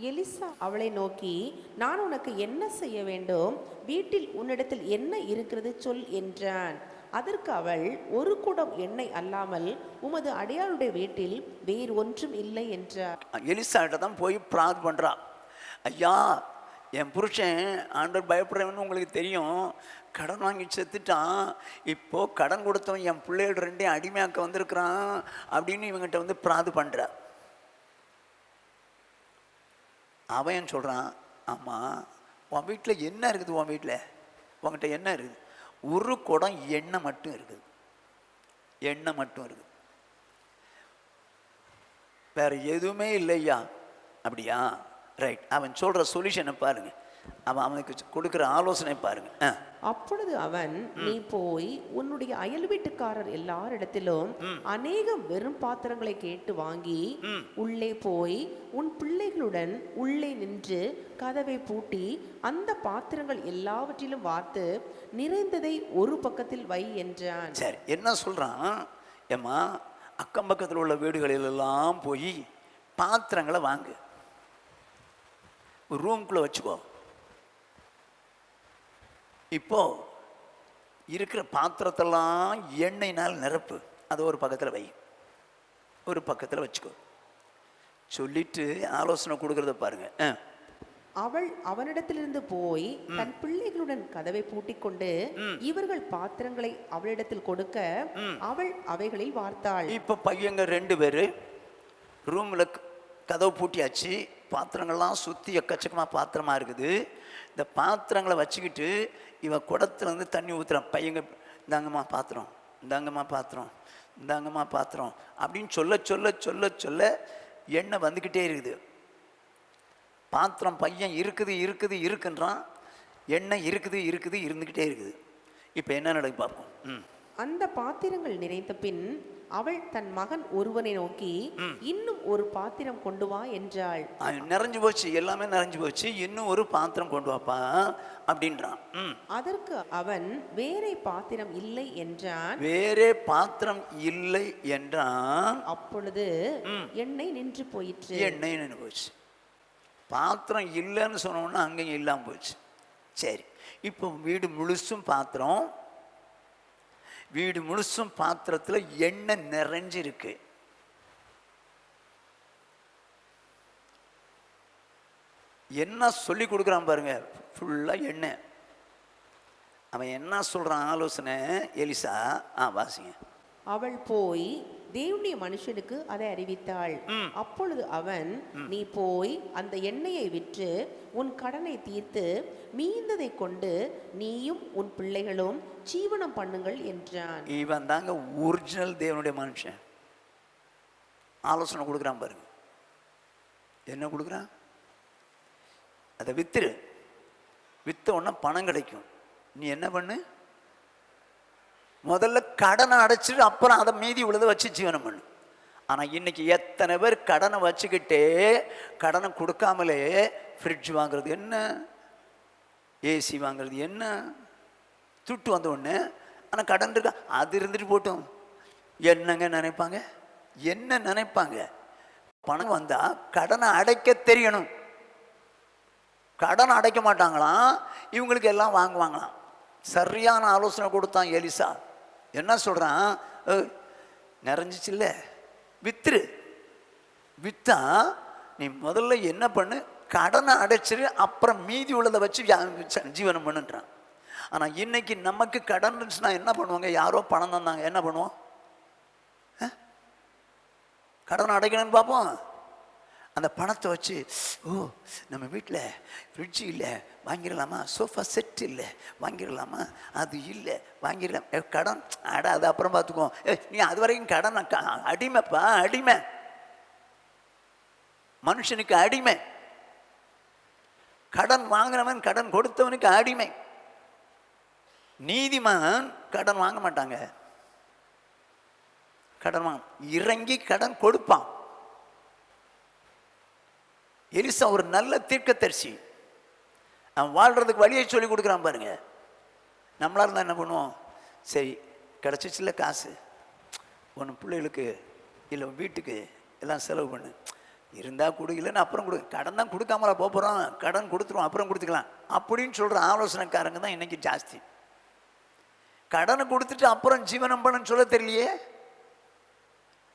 எலிசா அவளை நோக்கி, நான் உனக்கு என்ன செய்ய வேண்டும்? வீட்டில் உன்னிடத்தில் என்ன இருக்கிறது சொல் என்றான். அதற்கு அவள், ஒரு குடம் எண்ணெய் அல்லாமல் உமது அடியாளுடைய வீட்டில் வேறு ஒன்றும் இல்லை என்றார். எலிசா கிட்ட தான் போய் பிரார்த்தனை பண்றா. ஐயா, என் புருஷன் ஆண்டவர் பயப்படுறவன்னு உங்களுக்கு தெரியும், கடன் வாங்கி செத்துட்டான். இப்போ கடன் கொடுத்தவன் என் பிள்ளைகள் 2 அடிமையாக்க வந்திருக்கிறான் அப்படின்னு இவங்கிட்ட வந்து பிரார்த்தனை பண்றா. அவன் சொல்கிறான், ஆமாம், உன் வீட்டில் என்ன இருக்குது? உன் வீட்டில் உங்ககிட்ட என்ன இருக்குது? ஒரு குடம் எண்ணெய் மட்டும் இருக்குது, எண்ணெய் மட்டும் இருக்குது, வேற எதுவுமே இல்லையா? அப்படியா? ரைட். அவன் சொல்கிற சொல்யூஷனை பாருங்க, அவனுக்கு கொடுக்குற ஆலோசனை பாருங்க. அப்பொழுது அவன், நீ போய் உன்னுடைய அயல் வீட்டுக்காரர் எல்லாரிடத்திலும் அநேகம் வெறும் பாத்திரங்களை கேட்டு வாங்கி உள்ளே போய் உன் பிள்ளைகளுடன் உள்ளே நின்று கதவை பூட்டி அந்த பாத்திரங்கள் எல்லாவற்றிலும் வார்த்து நிறைந்ததை ஒரு பக்கத்தில் வை என்றான். சரி, என்ன சொல்றான்? ஏம்மா, அக்கம் பக்கத்தில் உள்ள வீடுகளிலெல்லாம் போய் பாத்திரங்களை வாங்கு, ஒரு ரூம்குள்ளே வச்சுக்கோ. இப்போ இருக்கிற பாத்திரத்தெல்லாம் எண்ணெயினால் நிரப்பு, அதை ஒரு பக்கத்தில் வை, ஒரு பக்கத்தில் வச்சுக்கோ சொல்லிட்டு ஆலோசனை கொடுக்கறத பாருங்க. அவள் அவனிடத்திலிருந்து போய் தன் பிள்ளைகளுடன் கதவை பூட்டிக்கொண்டு இவர்கள் பாத்திரங்களை அவளிடத்தில் கொடுக்க அவள் அவைகளில் வார்த்தாள். இப்போ பையங்க 2 பேர் ரூமில் கதவு பூட்டியாச்சு, பாத்திரங்கள்லாம் சுற்றி எக்கச்சக்கமாக பாத்திரமாக இருக்குது. இந்த பாத்திரங்களை வச்சுக்கிட்டு இவன் குடத்துலேருந்து தண்ணி ஊற்றுறான். பையங்க, இந்தாங்கம்மா பாத்திரம், இந்தாங்கம்மா பாத்திரம், இந்தாங்கம்மா பாத்திரம் அப்படின்னு சொல்ல சொல்ல சொல்ல சொல்ல எண்ணெய் வந்துக்கிட்டே இருக்குது. பாத்திரம் பையன் இருக்குது இருக்குது இருக்குன்றான், எண்ணெய் இருக்குது இருக்குது இருந்துக்கிட்டே இருக்குது. இப்போ என்ன நடக்கு பார்ப்போம். அந்த பாத்திரங்கள் நிறைந்த பின் அவள் தன் மகன் ஒருவனை நோக்கி, இன்னும் ஒரு பாத்திரம் கொண்டு வா என்றாள். நிறைஞ்சு போச்சு, எல்லாமே நிறைஞ்சு போச்சு, இன்னும் ஒரு பாத்திரம் கொண்டு வாப்பா அப்படின்றான். அதற்கு அவன், வேறே பாத்திரம் இல்லை என்றான். வேறே பாத்திரம் இல்லை என்றான். அப்பொழுது எண்ணெய் நின்று போயிற்று. எண்ணெய் நின்று போச்சு. பாத்திரம் இல்லைன்னு சொன்னோன்னா அங்கேயும் இல்லாமல் போச்சு. சரி, இப்போ வீடு முழுசும் பாத்திரம், வீடு முழுசும் பாத்திரத்தில் எண்ணெய் நிறைஞ்சிருக்கு. என்ன சொல்லி கொடுக்குறான் பாருங்க, ஃபுல்லாக எண்ணெய். அவன் என்ன சொல்கிறான் ஆலோசனை எலிசா? வாசிங்க. அவள் போய் தேவனுடைய மனுஷனுக்கு அதை அறிவித்தாள். அப்பொழுது அவன், நீ போய் அந்த எண்ணெயை விற்று உன் கடனை தீர்த்து மீந்ததை கொண்டு நீயும் உன் பிள்ளைகளும் ஜீவனம் பண்ணுங்கள் என்றான். இவன் தாங்க ஒரிஜினல் தேவனுடைய மனுஷன். ஆலோசனை கொடுக்குறான் பாருங்க. என்ன கொடுக்குறான்? அதை வித்துரு, வித்த உடனே பணம் கிடைக்கும். நீ என்ன பண்ணு, முதல்ல கடனை அடைச்சிட்டு அப்புறம் அதை மீதி உள்ளதை வச்சு ஜீவனம் பண்ணு. ஆனால் இன்னைக்கு எத்தனை பேர் கடனை வச்சுக்கிட்டே கடனை கொடுக்காமலே ஃப்ரிட்ஜ் வாங்குறது என்ன, ஏசி வாங்குறது என்ன, துட்டு வந்த ஒன்று. ஆனால் கடன் இருக்கா, அது இருந்துட்டு போட்டோம். என்னங்க நினைப்பாங்க, என்ன நினைப்பாங்க? பணம் வந்தால் கடனை அடைக்க தெரியணும். கடன் அடைக்க மாட்டாங்களாம், இவங்களுக்கு எல்லாம் வாங்குவாங்களாம். சரியான ஆலோசனை கொடுத்தான் எலிசா. என்ன சொல்கிறான்? நிறைஞ்சிச்சில்ல, வித்துரு. விற்றா நீ முதல்ல என்ன பண்ணு, கடனை அடைச்சிரு, அப்புறம் மீதி உள்ளதை வச்சு ஜீவனம் பண்ணுன்றான். ஆனால் இன்னைக்கு நமக்கு கடன் இருந்துச்சுன்னா என்ன பண்ணுவாங்க? யாரோ பணம் தந்தாங்க, என்ன பண்ணுவோம்? கடனை அடைக்கணும்னு பார்ப்போம். அந்த பணத்தை வச்சு, நம்ம வீட்டில் ஃப்ரிட்ஜு இல்லை வாங்கிடலாமா, சோஃபா செட் இல்லை வாங்கிடலாமா, அது இல்லை வாங்கிடலாம், கடன் அது அப்புறம் பார்த்துக்குவோம். நீ அது வரைக்கும் கடன் அடிமைப்பா, அடிமை. மனுஷனுக்கு அடிமை. கடன் வாங்கினவன் கடன் கொடுத்தவனுக்கு அடிமை. நீதிமான் கடன் வாங்க மாட்டாங்க. கடன் வாங்க இறங்கி கடன் கொடுப்பான். எலிசா ஒரு நல்ல தீர்க்கதரிசி. அவன் வாழ்கிறதுக்கு வழியை சொல்லி கொடுக்குறான் பாருங்க. நம்மளாக இருந்தால் என்ன பண்ணுவோம்? சரி கிடச்சிச்சில்ல காசு, ஒன்று பிள்ளைகளுக்கு இல்லை வீட்டுக்கு எல்லாம் செலவு பண்ணு, இருந்தால் கொடு, இல்லைன்னு அப்புறம் கொடு. கடன் தான் கொடுக்காமலா போகிறோம், கடன் கொடுத்துருவோம் அப்புறம் கொடுத்துக்கலாம் அப்படின்னு சொல்கிற ஆலோசனைக்காரங்க தான் இன்றைக்கி ஜாஸ்தி. கடனை கொடுத்துட்டு அப்புறம் ஜீவனம் பண்ணுன்னு சொல்ல தெரியலையே,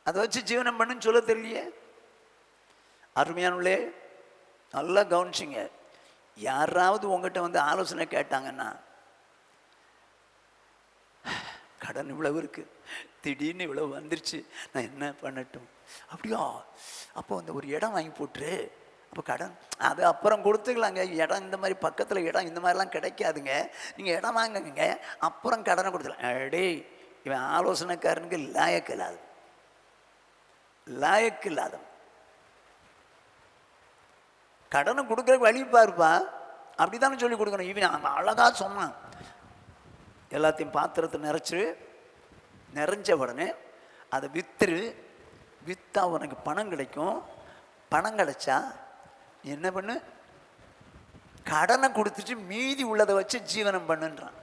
அதை வச்சு ஜீவனம் பண்ணுன்னு சொல்ல தெரியலையே. அருமையானே, நல்லா கவனிச்சிங்க. யாராவது உங்ககிட்ட வந்து ஆலோசனை கேட்டாங்கன்னா, கடன் இவ்வளவு இருக்கு, திடீர்னு இவ்வளவு வந்துருச்சு, நான் என்ன பண்ணட்டும்? அப்படியா, அப்போ அந்த ஒரு இடம் வாங்கி போட்டுரு, அப்போ கடன் அது அப்புறம் கொடுத்துக்கலாங்க. இடம் இந்த மாதிரி பக்கத்தில் இடம் இந்த மாதிரிலாம் கிடைக்காதுங்க, நீங்கள் இடம் வாங்குங்க அப்புறம் கடனை கொடுத்துக்கலாம். அடே, இவன் ஆலோசனைக்காரனுக்கு லாயக்கு இல்லாத, லாயக்கு இல்லாத. கடனை கொடுக்குற வழி பாருப்பா, அப்படி தானே சொல்லி கொடுக்கணும். இவன் அழகாக சொன்னான். எல்லாத்தையும் பாத்திரத்தை நிறைஞ்ச உடனே அதை வித்துரு, விற்றா உனக்கு பணம் கிடைக்கும். பணம் கிடைச்சா நீ என்ன பண்ணு, கடனை கொடுத்துட்டு மீதி உள்ளதை வச்சு ஜீவனம் பண்ணுன்றான்.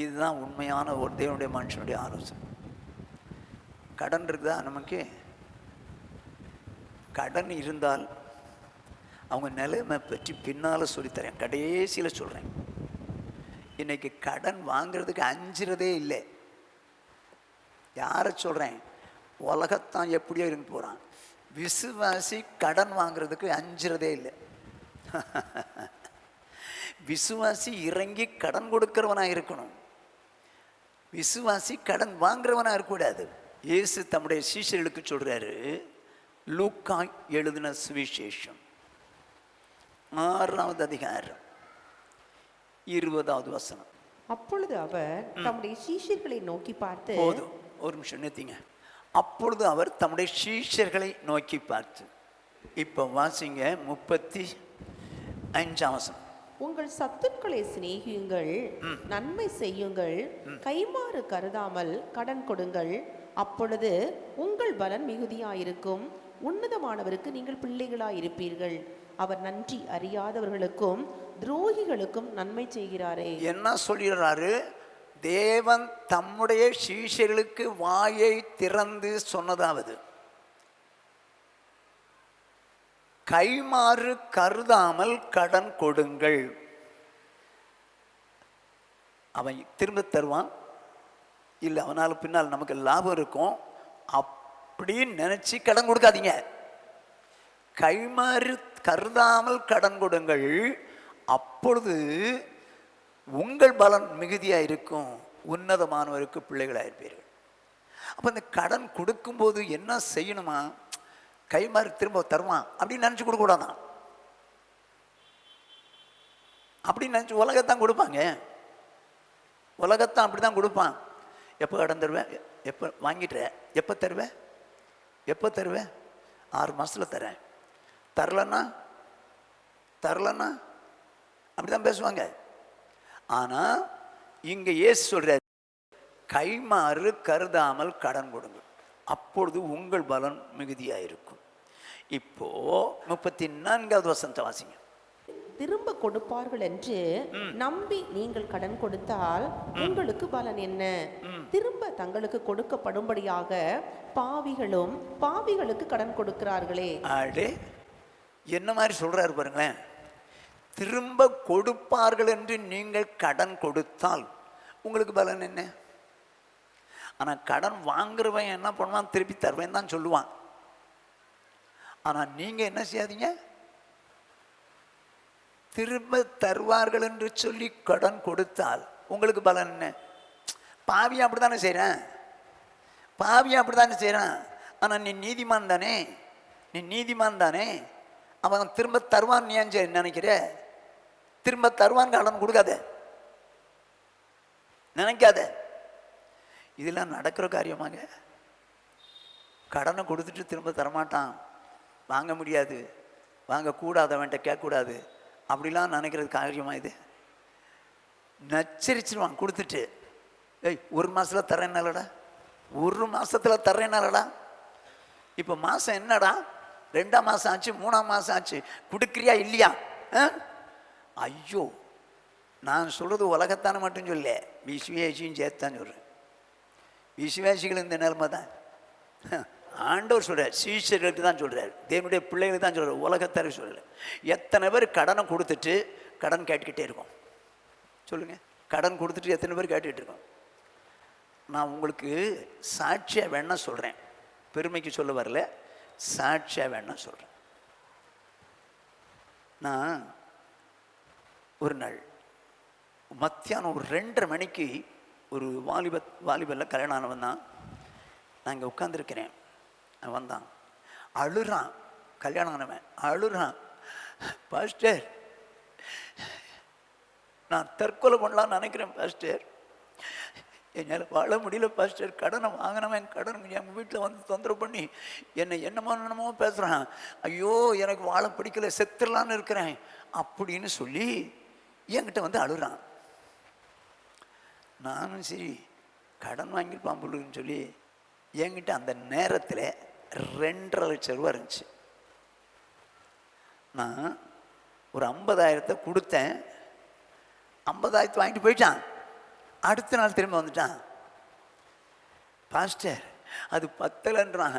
இதுதான் உண்மையான ஒரு தேவனுடைய மனுஷனுடைய ஆலோசனை. கடன் இருக்குதா நமக்கு? கடன் இருந்தால் அவங்க நிலைமை பற்றி பின்னால் சொல்லித்தரேன், கடைசியில் சொல்கிறேன். இன்னைக்கு கடன் வாங்கிறதுக்கு அஞ்சுறதே இல்லை. யாரை சொல்கிறேன்? உலகத்தான் எப்படியோ இருந்து போகிறான். விசுவாசி கடன் வாங்கிறதுக்கு அஞ்சுறதே இல்லை. விசுவாசி இறங்கி கடன் கொடுக்கிறவனாக இருக்கணும். விசுவாசி கடன் வாங்குறவனாக இருக்கக்கூடாது. இயேசு தம்முடைய சீஷர்களுக்கு சொல்கிறாரு, லூக்கா எழுதின சுவிசேஷம் 6வது அதிகாரம் 20வது வசனம். அப்பொழுது அவர் தம்முடைய சீஷர்களை நோக்கி பார்த்து, போதும் ஒரு நிமிஷம் நிறுத்திங்க. அப்பொழுது அவர் தம்முடைய சீஷர்களை நோக்கி பார்த்து, இப்போ வாசிங்க 35ஆம் வசனம். உங்கள் சத்துக்களை சிநேகியுங்கள், நன்மை செய்யுங்கள், கைமாறு கருதாமல் கடன் கொடுங்கள், அப்பொழுது உங்கள் பலன் மிகுதியாயிருக்கும், உன்னதமானவருக்கு நீங்கள் பிள்ளைகளாயிருப்பீர்கள். அவர் நன்றி அறியாதவர்களுக்கும் துரோகிகளுக்கும் நன்மை செய்கிறாரே. என்ன சொல்கிறாரு? தேவன் தம்முடைய சீஷர்களுக்கு வாயை திறந்து சொன்னதாவது, கைமாறு கருதாமல் கடன் கொடுங்கள். அவன் திரும்ப தருவான், இல்லை அவனால் பின்னால் நமக்கு லாபம் இருக்கும் அப்படின்னு நினைச்சு கடன் கொடுக்காதீங்க. கைமாறு கருதாமல் கடன் கொடுங்கள், அப்பொழுது உங்கள் பலன் மிகுதியாக இருக்கும், உன்னதமானவருக்கு பிள்ளைகளாக இருப்பீர்கள். அப்போ இந்த கடன் கொடுக்கும்போது என்ன செய்யணுமா? கை மாறி திரும்ப தருவான் அப்படின்னு நினச்சி கொடுக்கூடாதான். அப்படின்னு நினச்சி உலகத்தான் கொடுப்பாங்க, உலகத்தான் அப்படி தான் கொடுப்பான். எப்போ கடன் தருவேன், எப்போ வாங்கிட்டுற, எப்போ தருவேன், எப்போ தருவேன், 6 மாதத்தில் தரேன், தரலன்னா அப்படி தான் பேசுவாங்க. ஆனால் இங்கே இயேசு சொல்கிறார், கைமாறு கருதாமல் கடன் கொடுங்க, அப்பொழுது உங்கள் பலன் மிகுதியாக இருக்கும். இப்போ 34வது வசனத்தை வாசிங்க. திரும்ப கொடுப்பார்கள் என்று நம்பி நீங்கள் கடன் கொடுத்தால் உங்களுக்கு பலன் என்ன? திரும்ப தங்களுக்கு கொடுக்கப்படும்படியாக பாவிகளும் பாவிகளுக்கு கடன் கொடுக்கிறார்களே. அடே, என்ன மாதிரி சொல்றாரு பாருங்களேன். திரும்ப கொடுப்பார்கள் என்று நீங்கள் கடன் கொடுத்தால் உங்களுக்கு பலன் என்ன? ஆனால் கடன் வாங்குறவன் என்ன பண்ணுவான், திருப்பி தருவேன் தான் சொல்லுவான். ஆனால் நீங்கள் என்ன செய்யாதீங்க, திரும்ப தருவார்கள் என்று சொல்லி கடன் கொடுத்தால் உங்களுக்கு பலன் என்ன? பாவியா அப்படி தானே செய்கிறேன், பாவியா அப்படி தானே செய்கிறான். ஆனால் நீ நீதிமான் தானே, நீ நீதிமான் தானே, அவன் திரும்ப தருவான் நீ ஏன் நினைக்கிற? திரும்ப தருவான் கடன் கொடுக்காத, நினைக்காத. இதெல்லாம் நடக்கிற காரியமாங்க. கடனை கொடுத்துட்டு திரும்ப தரமாட்டான், வாங்க முடியாது, வாங்கக்கூடாது, அவன்கிட்ட கேட்கக்கூடாது, அப்படிலாம் நினைக்கிறது காரியமா? இது நச்சரிச்சிருவான் கொடுத்துட்டு. ஏய், 1 மாதத்தில் தரேன்னாலடா, 1 மாதத்தில் தரேன்னாலடா. இப்போ மாதம் என்னடா, 2ஆம் மாதம் ஆச்சு, 3ஆம் மாதம் ஆச்சு, கொடுக்குறியா இல்லையா? ஐயோ, நான் சொல்கிறது உலகத்தானே மட்டும் சொல்ல, விசுவாசியும் சேர்த்தான் சொல்கிறேன். விசுவாசிகள் இந்த நிலைமை தான். ஆண்டவர் சொல்கிறார், சீஷர்களுக்கு தான் சொல்கிறார், தேவனுடைய பிள்ளைகளுக்கு தான் சொல்கிறார், உலகத்தாருக்கு சொல்கிறார். எத்தனை பேர் கடனை கொடுத்துட்டு கடன் கேட்டுக்கிட்டே இருக்கோம் சொல்லுங்கள்? கடன் கொடுத்துட்டு எத்தனை பேர் கேட்டுக்கிட்டு இருக்கோம்? நான் உங்களுக்கு சாட்சியாக வேணா சொல்கிறேன், பெருமைக்கு சொல்ல வரல, சாட்சியாக வேணா சொல்கிறேன். நான் ஒரு நாள் மத்தியானம் ஒரு 2:30 மணிக்கு ஒரு வாலிபரில் கல்யாணம் ஆனவன் தான். நான் இங்கே உட்காந்துருக்கிறேன், வந்தான், அழுறான், கல்யாணம் ஆனவன் அழுறான். பாஸ்டர், நான் தற்கொலை பண்ணலான்னு நினைக்கிறேன் பாஸ்டர், என்னால் வாழ முடியல பாஸ்டர், கடனை வாங்கினவன் கடன் என் வீட்டில் வந்து தொந்தரவு பண்ணி என்னை என்னமோ பேசுகிறான், ஐயோ எனக்கு வாழ பிடிக்கல, செத்துடலான்னு இருக்கிறேன் அப்படின்னு சொல்லி என்கிட்ட வந்து அழுறான். நானும் சரி கடன் வாங்கியிருப்பான் பொழுதுன்னு சொல்லி என்கிட்ட அந்த நேரத்தில் 2.5 லட்சம் ரூபா இருந்துச்சு. நான் ஒரு 50,000 கொடுத்தேன், 50,000 வாங்கிட்டு போயிட்டான். அடுத்த நாள் திரும்ப வந்துட்டான், பாஸ்டர் அது பத்தலைன்றான்,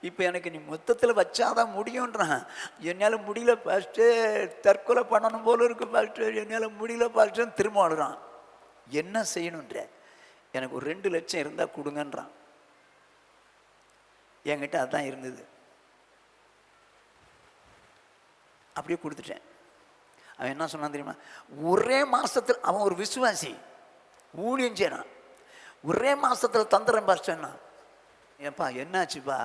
இப்போ எனக்கு நீ மொத்தத்தில் வச்சாதான் முடியுன்றான். என்னால் முடியல பாஸ்டர், தற்கொலை பண்ணணும் போல இருக்கு பாஸ்டர், என்னால் முடியல பாஸ்டர், திரும்ப அழுறான். என்ன செய்யணுன்ற? எனக்கு ஒரு 2 லட்சம் இருந்தால் கொடுங்கன்றான். என்கிட்ட அதுதான் இருந்தது, அப்படியே கொடுத்துட்டேன். அவன் என்ன சொன்னான் தெரியுமா? ஒரே மாதத்தில், அவன் ஒரு விசுவாசி, ஊழியம் செய்யறான், ஒரே மாதத்தில் தந்துடுறேன் பாஸ்டர்னா. ஏன்பா என்னாச்சுப்பா?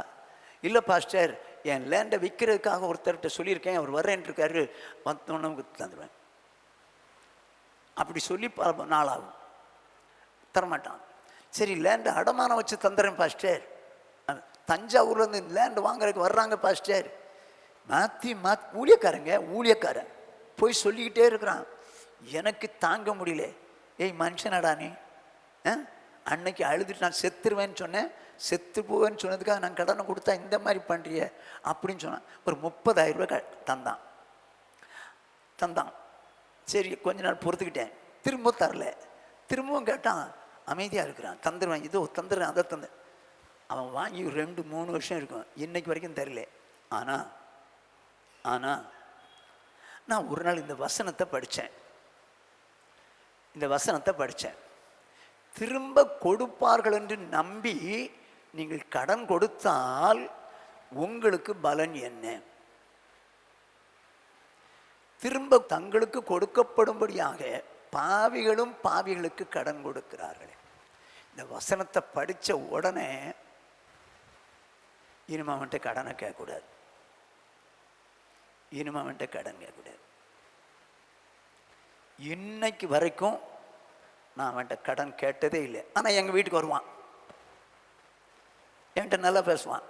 இல்லை பாஸ்டர், என் லேண்டை விற்கிறதுக்காக ஒருத்தர்கிட்ட சொல்லியிருக்கேன், அவர் வர்றேன் இருக்காரு, வந்தோன்னு தந்துடுவேன். அப்படி சொல்லி நாளாகும், தரமாட்டான். சரி லேண்டை அடமானம் வச்சு தந்துடுறேன் பாஸ்டர், தஞ்சாவூர்லேருந்து லேண்டு வாங்குறதுக்கு வர்றாங்க பாஸ்டர், ஊழியக்காரன் போய் சொல்லிக்கிட்டே இருக்கிறான். எனக்கு தாங்க முடியல. ஏய் மனுஷனடா நீ, அன்னைக்கு அழுதுட்டு நான் செத்துருவேன்னு சொன்னேன், செத்து போவேன்னு சொன்னதுக்காக நான் கடனை கொடுத்தா இந்த மாதிரி பண்ணுறிய அப்படின்னு சொன்னான். ஒரு 30,000 ரூபாய் தந்தான். சரி கொஞ்ச நாள் பொறுத்துக்கிட்டேன், திரும்ப தரல, திரும்பவும் கேட்டான், அமைதியாக இருக்கிறான், தந்துடுவேன், இதோ தந்துடுறேன், அதை தந்தேன். அவன் வாங்கி 2-3 வருஷம் இருக்கும், இன்னைக்கு வரைக்கும் தரல. ஆனால் நான் ஒரு நாள் இந்த வசனத்தை படித்தேன். திரும்ப கொடுப்பார்கள் என்று நம்பி நீங்கள் கடன் கொடுத்தால் உங்களுக்கு பலன் என்ன? திரும்ப தங்களுக்கு கொடுக்கப்படும்படியாக பாவிகளும் பாவிகளுக்கு கடன் கொடுக்கிறார்களே. இந்த வசனத்தை படித்த உடனே இனிமே அவன்கிட்ட கடனை கேட்கக்கூடாது, இனிமே அவன்கிட்ட கடன் கேட்கக்கூடாது. இன்னைக்கு வரைக்கும் நான் அவன்கிட்ட கடன் கேட்டதே இல்லை. ஆனால் எங்கள் வீட்டுக்கு வருவான், என்கிட்ட நல்லா பேசுவான்,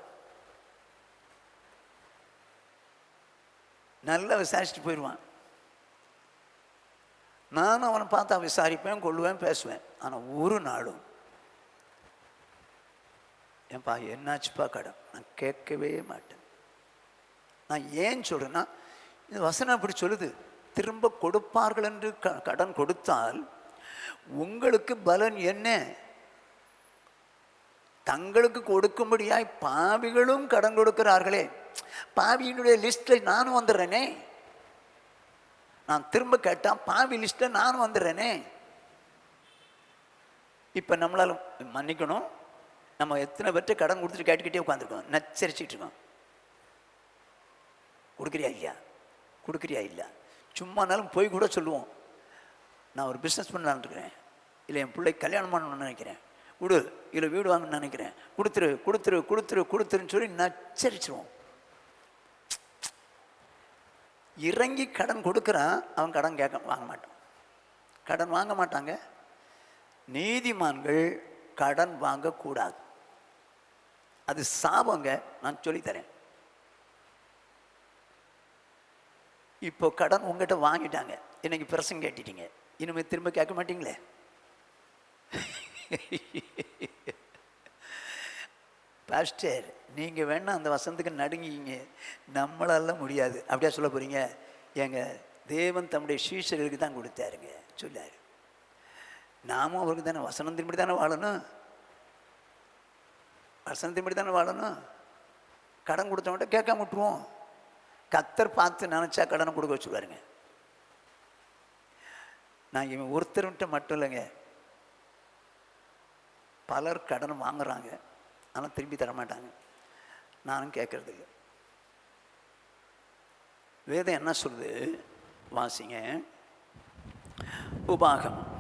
நல்லா விசாரிச்சுட்டு போயிடுவான். நானும் அவனை பார்த்தா விசாரிப்பேன், கொள்ளுவேன், பேசுவேன். ஆனால் ஒரு நாளும் ஏன்பா என்னாச்சுப்பா கடன் நான் கேட்கவே மாட்டேன். நான் ஏன் சொல்கிறேன்னா, இந்த வசனம் அப்படி சொல்லுது. திரும்ப கொடுப்பார்கள் என்று கடன் கொடுத்தால் உங்களுக்கு பலன் என்ன? தங்களுக்கு கொடுக்கும்படியாய் பாவிகளும் கடன் கொடுக்கிறார்களே. பாவியினுடைய லிஸ்ட்டில் நானும் வந்துடுறேனே. நான் திரும்ப கேட்டால் பாவி லிஸ்ட்டில் நானும் வந்துடுறேனே. இப்போ நம்மளால் மன்னிக்கணும், நம்ம எத்தனை பேர்ட்ட கடன் கொடுத்துட்டு கேட்டுக்கிட்டே உட்காந்துருக்கோம், நச்சரிச்சுட்டு இருக்கோம். கொடுக்குறியா இல்லையா, கொடுக்குறியா இல்லை. சும்மானாலும் போய் கூட சொல்லுவோம், நான் ஒரு பிஸ்னஸ் பண்ணலான்னு இருக்கிறேன், இல்லை என் பிள்ளை கல்யாணம் பண்ணணும்னு நினைக்கிறேன், கொடு, இல்லை வீடு வாங்கணும்னு நினைக்கிறேன், கொடுத்துரு கொடுத்துரு கொடுத்துரு கொடுத்துருன்னு சொல்லி நச்சரிச்சிருவோம். இறங்கி கடன் கொடுக்குறான், அவன் கடன் வாங்க மாட்டான், கடன் வாங்க மாட்டாங்க. நீதிமான்கள் கடன் வாங்கக்கூடாது, அது சாபங்க. நான் சொல்லித்தரேன். இப்போ கடன் உங்ககிட்ட வாங்கிட்டாங்க, இன்னைக்கு பிரசங்க கேட்டுட்டீங்க, இனிமேல் திரும்ப கேட்க மாட்டீங்களே. பாஸ்டர் நீங்கள் வேணா அந்த வசனத்துக்கு நடுங்கிங்க, நம்மளால முடியாது அப்படியா சொல்ல போகிறீங்க? எங்கள் தேவன் தம்முடைய சீஷர்களுக்கு தான் கொடுத்தாருங்க சொல்லாரு. நாமும் அவருக்கு தானே வசனத்தின்படி தானே வாழணும், வசனத்தின்படி தானே வாழணும். கடன் கொடுத்தவன்ட்ட கேட்காம விட்டுருவோம். கத்தர் பார்த்து நினச்சா கடனை கொடுக்க வச்சுருவாருங்க. நான் இவன் ஒருத்தர்கிட்ட மட்டும் இல்லைங்க, பலர் கடன் வாங்குறாங்க, ஆனால் திரும்பி தரமாட்டாங்க. நானும் கேட்கறது இல்லை. வேதம் என்ன சொல்லுது வாசிங்க. உபாகமம்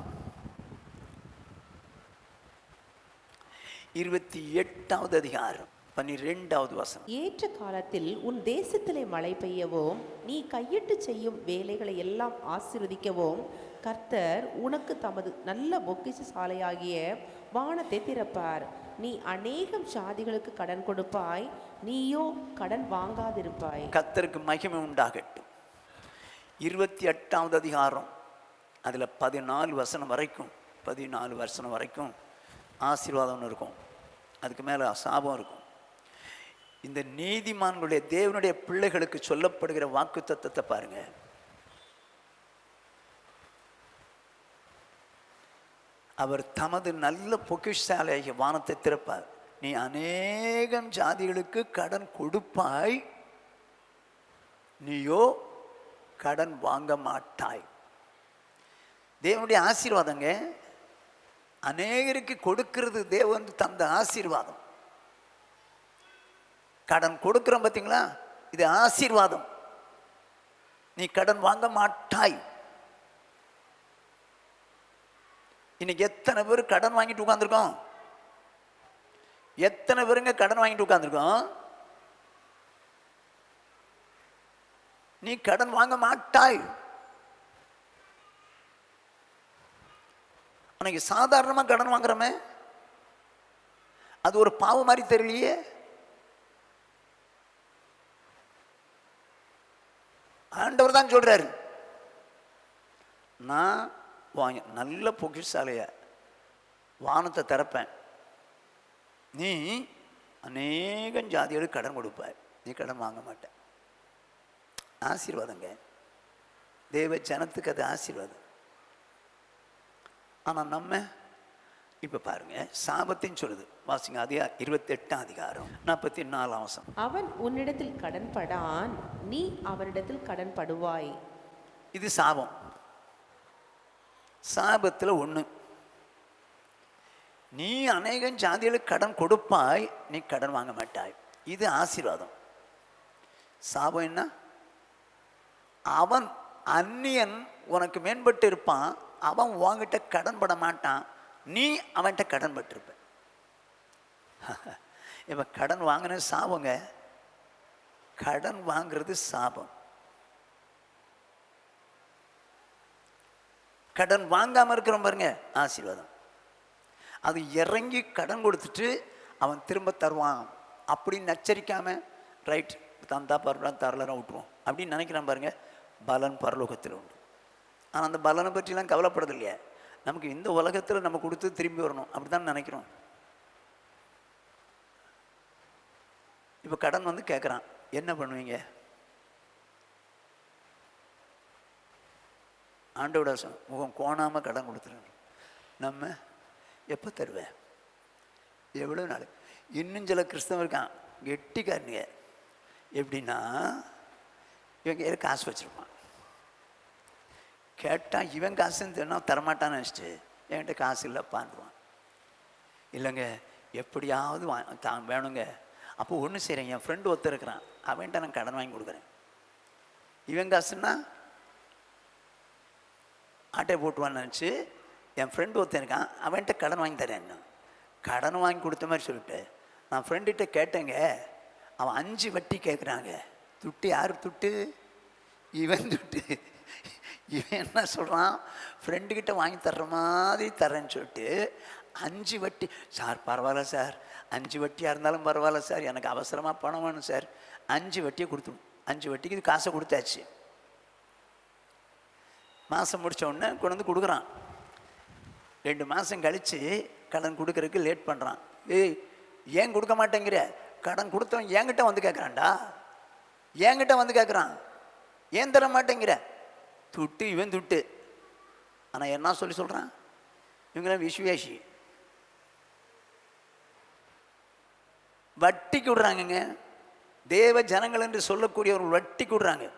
28வது அதிகாரம் 12வது வசனம். ஏற்ற காலத்தில் உன் தேசத்திலே மழை பெய்யவும் நீ கையிட்டு செய்யும் வேலைகளை எல்லாம் ஆசீர்வதிக்கவும் கர்த்தர் உனக்கு தமது நல்ல பொக்கிஷ சாலையாகிய வானத்தை திறப்பார். நீ அநேகம் சாதிகளுக்கு கடன் கொடுப்பாய், நீயோ கடன் வாங்காதிருப்பாய். கர்த்தருக்கு மகிமை உண்டாகட்டும். 28வது அதிகாரம் அதில் 14 வசனம் வரைக்கும், 14 வசனம் வரைக்கும் ஆசீர்வாதம் இருக்கும், அதுக்கு மேலே சாபம் இருக்கும். இந்த நீதிமான்களுடைய தேவனுடைய பிள்ளைகளுக்கு சொல்லப்படுகிற வாக்கு தத்தத்தை பாருங்க. அவர் தமது நல்ல பொக்கிஷசாலையாகிய வானத்தை திறப்பார். நீ அநேகம் ஜாதிகளுக்கு கடன் கொடுப்பாய், நீயோ கடன் வாங்க மாட்டாய். தேவனுடைய ஆசீர்வாதங்க. அநேகருக்கு கொடுக்கிறது தேவன் தந்த ஆசீர்வாதம். கடன் கொடுக்கிறோம் பார்த்தீங்களா, இது ஆசீர்வாதம். நீ கடன் வாங்க மாட்டாய். இன்னைக்கு எத்தனை பேர் கடன் வாங்கிட்டு உட்காந்துருக்கோம்? எத்தனை பேருங்க கடன் வாங்கிட்டு உட்காந்துருக்கோம்? நீ கடன் வாங்க மாட்டாய். அன்னைக்கு சாதாரணமாக கடன் வாங்குறோமே, அது ஒரு பாவம் மாதிரி தெரியலையே. ஆண்டவர் தான் சொல்றாரு, நான் வாங்க நல்ல பொக்கிஷசாலைய வானத்தை திறப்பேன், நீ அநேகம் ஜாதிகளுக்கு கடன் கொடுப்பாய், நீ கடன் வாங்க மாட்ட. ஆசீர்வாதங்க. தேவ ஜனத்துக்கு அது ஆசீர்வாதம். ஆனால் நம்ம இப்போ பாருங்க, சாபத்தின்னு சொல்லுது. வாசிங்க, அதே 28ஆம் அதிகாரம் 44ஆம் வசனம். அவன் உன்னிடத்தில் கடன் படான், நீ அவனிடத்தில் கடன் படுவாய். இது சாபம். சாபத்தில் ஒன்று, நீ அநேகம் ஜாதிகளுக்கு கடன் கொடுப்பாய், நீ கடன் வாங்க மாட்டாய். இது ஆசீர்வாதம். சாபம் என்ன? அவன் அந்நியன் உனக்கு மேம்பட்டு இருப்பான், அவன் உன்கிட்ட கடன் பட மாட்டான், நீ அவன்கிட்ட கடன் பட்டிருப்ப. இப்போ கடன் வாங்கினது சாபங்க. கடன் வாங்கிறது சாபம். கடன் வாங்காமல் இருக்கிறோம் பாருங்க, ஆசீர்வாதம். அது இறங்கி கடன் கொடுத்துட்டு அவன் திரும்ப தருவான் அப்படின்னு நச்சரிக்காமல், ரைட் தந்தா பரவாயில்ல தரலாம் விட்டுருவோம் அப்படின்னு நினைக்கிறான் பாருங்க, பலன் பரலோகத்தில் உண்டு. ஆனால் அந்த பலனை பற்றிலாம் கவலைப்படுறது இல்லையா. நமக்கு இந்த உலகத்தில் நம்ம கொடுத்து திரும்பி வரணும் அப்படி தான் நினைக்கிறோம். இப்போ கடன் வந்து கேட்குறான், என்ன பண்ணுவீங்க? ஆண்டோட முகம் கோணாமல் கடன் கொடுத்துருங்க. நம்ம எப்போ தருவேன், எவ்வளோ நாள்? இன்னும் சில கிறிஸ்தவன் இருக்கான் கெட்டிக்காரனுங்க. எப்படின்னா, இவன் கையில் காசு வச்சுருப்பான், கேட்டால் இவன் காசுன்னு தெரினா தரமாட்டான்னு நினச்சிட்டு என்கிட்ட காசு இல்லைப்பான்டுவான். இல்லைங்க எப்படியாவது தான் வேணுங்க. அப்போ ஒன்று செய்கிறேன், என் ஃப்ரெண்டு ஒருத்தர் இருக்கிறான், அவன்கிட்ட நான் கடன் வாங்கி கொடுக்குறேன். இவன் காசுன்னா ஆட்டை போட்டுவான்னு நினச்சி என் ஃப்ரெண்டு ஒருத்தன் இருக்கான், அவன்கிட்ட கடன் வாங்கி தரேன். கடன் வாங்கி கொடுத்த மாதிரி சொல்லிட்டு நான் ஃப்ரெண்டுகிட்ட கேட்டேங்க, அவன் 5 வட்டி கேட்குறாங்க. துட்டு யார் துட்டு? இவன் துட்டு. இவன் என்ன சொல்கிறான், ஃப்ரெண்டுக்கிட்ட வாங்கி தர்ற மாதிரி தரேன்னு சொல்லிட்டு 5 வட்டி. சார் பரவாயில்ல சார், 5 வட்டியாக இருந்தாலும் பரவாயில்ல சார், எனக்கு அவசரமாக பணம் வேணும் சார், 5 வட்டியை கொடுத்துடும். 5 வட்டிக்கு இது காசை கொடுத்தாச்சு. மாதம் முடித்த உடனே கொண்டு வந்து கொடுக்குறான். 2 மாதம் கழித்து கடன் கொடுக்கறதுக்கு லேட் பண்ணுறான். ஏய் ஏன் கொடுக்க மாட்டேங்கிற? கடன் கொடுத்தவன் என்கிட்ட வந்து கேட்குறான்டா, என்கிட்ட வந்து கேட்குறான், ஏன் தர மாட்டேங்கிற? துட்டு இவன் துட்டு. ஆனால் என்ன சொல்கிறான், இவங்களாம் விசுவாசி. வட்டிக்கு விடுறாங்கங்க. தேவ ஜனங்கள் என்று சொல்லக்கூடிய ஒரு வட்டிக்கு விடுறாங்க.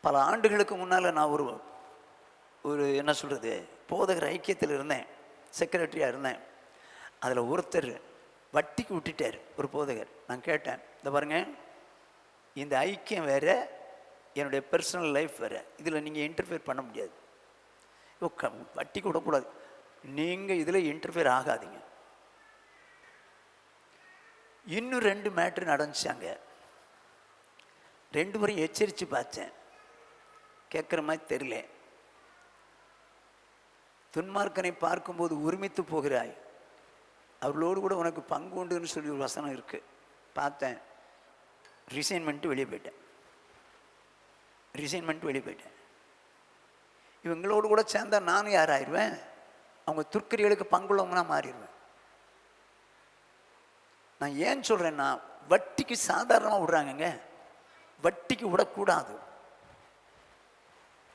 பல ஆண்டுகளுக்கு முன்னால் நான் ஒரு என்ன சொல்கிறது, போதகர் ஐக்கியத்தில் இருந்தேன், செக்ரட்டரியாக இருந்தேன். அதில் ஒருத்தர் வட்டிக்கு விட்டுட்டார், ஒரு போதகர். நான் கேட்டேன், இந்த பாருங்க, இந்த ஐக்கியம் வேறு, என்னுடைய பர்சனல் லைஃப் வேறு, இதில் நீங்கள் இன்டர்ஃபியர் பண்ண முடியாது. வட்டிக்கு விடக்கூடாது, நீங்கள் இதில் இன்டர்ஃபியர் ஆகாதீங்க. இன்னும் 2 மேட்ரு நடந்துச்சாங்க. 2 முறையும் எச்சரித்து பார்த்தேன், கேட்குற மாதிரி தெரியல. துன்மார்க்கனை பார்க்கும்போது உரிமித்து போகிறாய், அவர்களோடு கூட உனக்கு பங்கு உண்டுன்னு சொல்லி ஒரு வசனம் இருக்குது. பார்த்தேன், ரிசைன்மெண்ட்டு வெளியே போயிட்டேன். இவங்களோடு கூட சேர்ந்தா நானும் யார் ஆயிடுவேன்? அவங்க துர்க்கரிகளுக்கு பங்குள்ளவங்கன்னா மாறிடுவேன். நான் ஏன் சொல்கிறேன்னா, வட்டிக்கு சாதாரணமாக விடுறாங்கங்க, வட்டிக்கு விடக்கூடாது.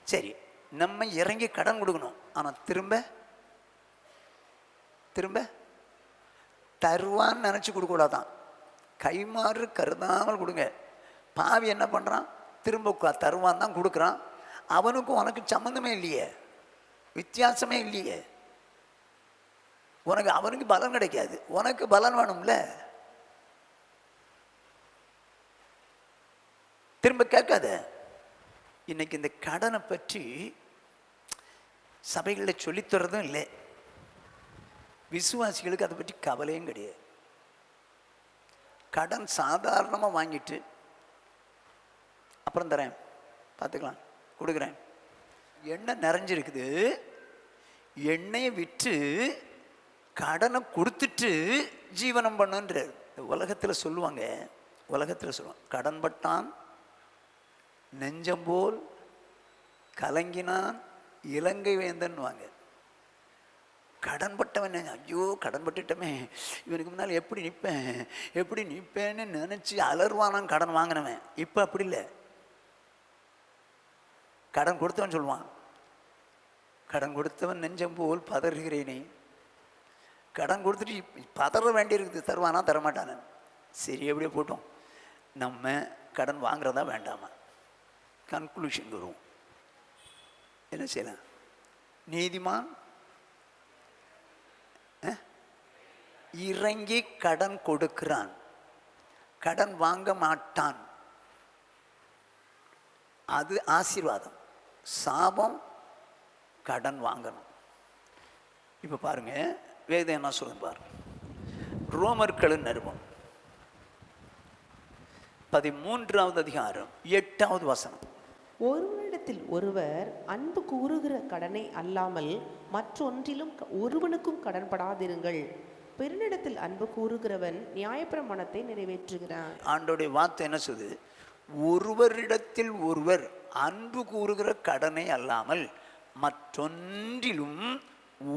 சரி, நம்ம இறங்கி கடன் கொடுக்கணும், ஆனால் திரும்ப தருவான்னு நினச்சி கொடுக்கூடாதான். கைமாறு கருதாமல் கொடுங்க. பாவி என்ன பண்ணுறான், திரும்ப தருவான் தான் கொடுக்குறான். அவனுக்கும் உனக்கு சம்மந்தமே இல்லையே, வித்தியாசமே இல்லையே. அவனுக்கு பலன் கிடைக்காது, உனக்கு பலன் வேணும்ல. திரும்ப கேட்காத. இன்னைக்கு இந்த கடனை பற்றி சபைகளில் சொல்லித்தரதும் இல்லை. விசுவாசிகளுக்கு அதை பற்றி கவலையும் கிடையாது. கடன் சாதாரணமாக வாங்கிட்டு அப்புறம் தரேன், பார்த்துக்கலாம், கொடுக்குறேன். எண்ணெய் நிறைஞ்சிருக்குது, எண்ணெயை விற்று கடனை கொடுத்துட்டு ஜீவனம் பண்ணுன்ற உலகத்தில் சொல்லுவாங்க. கடன் பட்டான் நெஞ்சம்போல் கலங்கினான் இலங்கை வேந்தன்னுவாங்க. கடன் பட்டவன், ஐயோ கடன் பட்டுட்டமே, இவனுக்கு முன்னால் எப்படி நிற்பேன்னு நினச்சி அலர்வானான் கடன் வாங்கினவன். இப்போ அப்படி இல்லை. கடன் கொடுத்தவன் சொல்லுவான், கடன் கொடுத்தவன் நெஞ்சம் போல் பதறுகிறேனே. கடன் கொடுத்துட்டு பதற வேண்டியிருக்குது, தருவானா தரமாட்டானு. சரி எப்படியே போட்டோம், நம்ம கடன் வாங்குறதா வேண்டாமா? கன்க்ளூஷன் வருவோம். என்ன செய்யலாம்? நீதிமான் இறங்கி கடன் கொடுக்கிறான், கடன் வாங்க மாட்டான். அது ஆசீர்வாதம். சாபம் கடன் வாங்கணும். இப்போ பாருங்க, வேதம் என்ன சொல்லுங்க பாருங்க. ரோமர்களின் நிருபம் 13வது அதிகாரம் 8வது வசனம். ஒருவரிடத்தில் ஒருவர் அன்பு கூறுகிற கடனை அல்லாமல் மற்றொன்றிலும் ஒருவனுக்கும் கடன்படாதிருங்கள். பெருநிடத்தில் அன்பு கூறுகிறவன் நியாயப்பிரமாணத்தை நிறைவேற்றுகிறான். ஆண்டோடைய வார்த்தை என்ன சொல்லுது? ஒருவரிடத்தில் ஒருவர் அன்பு கூறுகிற கடனை அல்லாமல் மற்றொன்றிலும்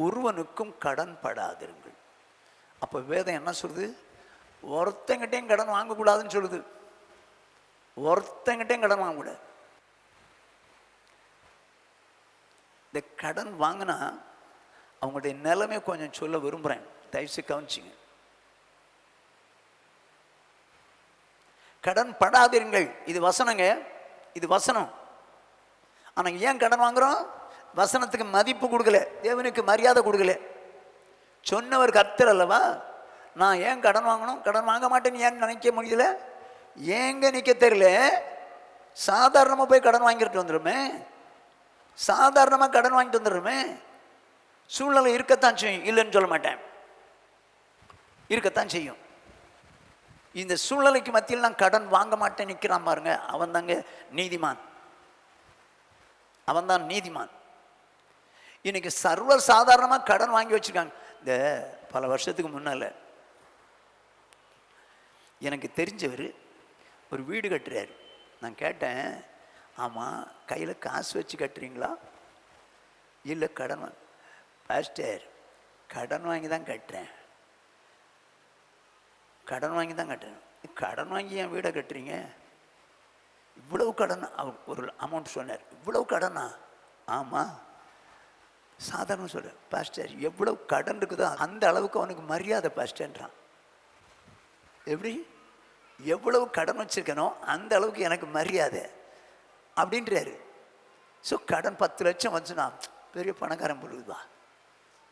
ஒருவனுக்கும் கடன் படாதிருங்கள். அப்போ வேதம் என்ன சொல்லுது? ஒருத்தங்கிட்டையும் கடன் வாங்கக்கூடாதுன்னு சொல்லுது. ஒருத்தங்கிட்டையும் கடன் வாங்கக்கூடாது. இந்த கடன் வாங்கினா அவங்களுடைய நிலைமை கொஞ்சம் சொல்ல விரும்புகிறேன், தயவுசு கவனிச்சிங்க. கடன் படாதிருங்கள், இது வசனங்க, இது வசனம். ஆனால் ஏன் கடன் வாங்குறோம்? வசனத்துக்கு மதிப்பு கொடுக்கல, தேவனுக்கு மரியாதை கொடுக்கல. சொன்னவர் கர்த்தர் அல்லவா? நான் ஏன் கடன் வாங்கணும், கடன் வாங்க மாட்டேன்னு ஏன் நினைக்க முடியல? ஏங்க நிற்க தெரியல? சாதாரணமாக போய் கடன் வாங்கிட்டு வந்துடுமே, சாதாரணமாக கடன் வாங்கிட்டு வந்துடுமே. சூழ்நிலை இருக்கத்தான் செய்யும், இல்லைன்னு சொல்ல மாட்டேன், இருக்கத்தான் செய்யும். இந்த சூழ்நிலைக்கு மத்தியில் நான் கடன் வாங்க மாட்டேன் நிற்கிறான் பாருங்க, அவன் தாங்க நீதிமான். அவன் தான் நீதிமான். இன்னைக்கு சர்வ சாதாரணமாக கடன் வாங்கி வச்சிருக்காங்க. இந்த பல வருஷத்துக்கு முன்னால் எனக்கு தெரிஞ்சவர் ஒரு வீடு கட்டுறாரு. நான் கேட்டேன், ஆமாம் கையில் காசு வச்சு கட்டுறீங்களா இல்லை கடன் வாங்க? பாஸ்டர், கடன் வாங்கி தான் கட்டுறேன், கடன் வாங்கி தான் கட்டுறேன். கடன் வாங்கி என் வீடை கட்டுறீங்க? இவ்வளவு கடன்? அவர் ஒரு அமௌண்ட் சொன்னார். இவ்வளவு கடனா? ஆமாம். சாதாரண சொல்கிறேன் பாஸ்டர், எவ்வளவு கடன் இருக்குதோ அந்த அளவுக்கு அவனுக்கு மரியாதை பாஸ்டர்ன்றான். எப்படி? எவ்வளவு கடன் வச்சுருக்கனோ அந்த அளவுக்கு எனக்கு மரியாதை அப்படின்றாரு. ஸோ கடன் 10 லட்சம் வந்துச்சுன்னா பெரிய பணக்காரன் பொழுதுவா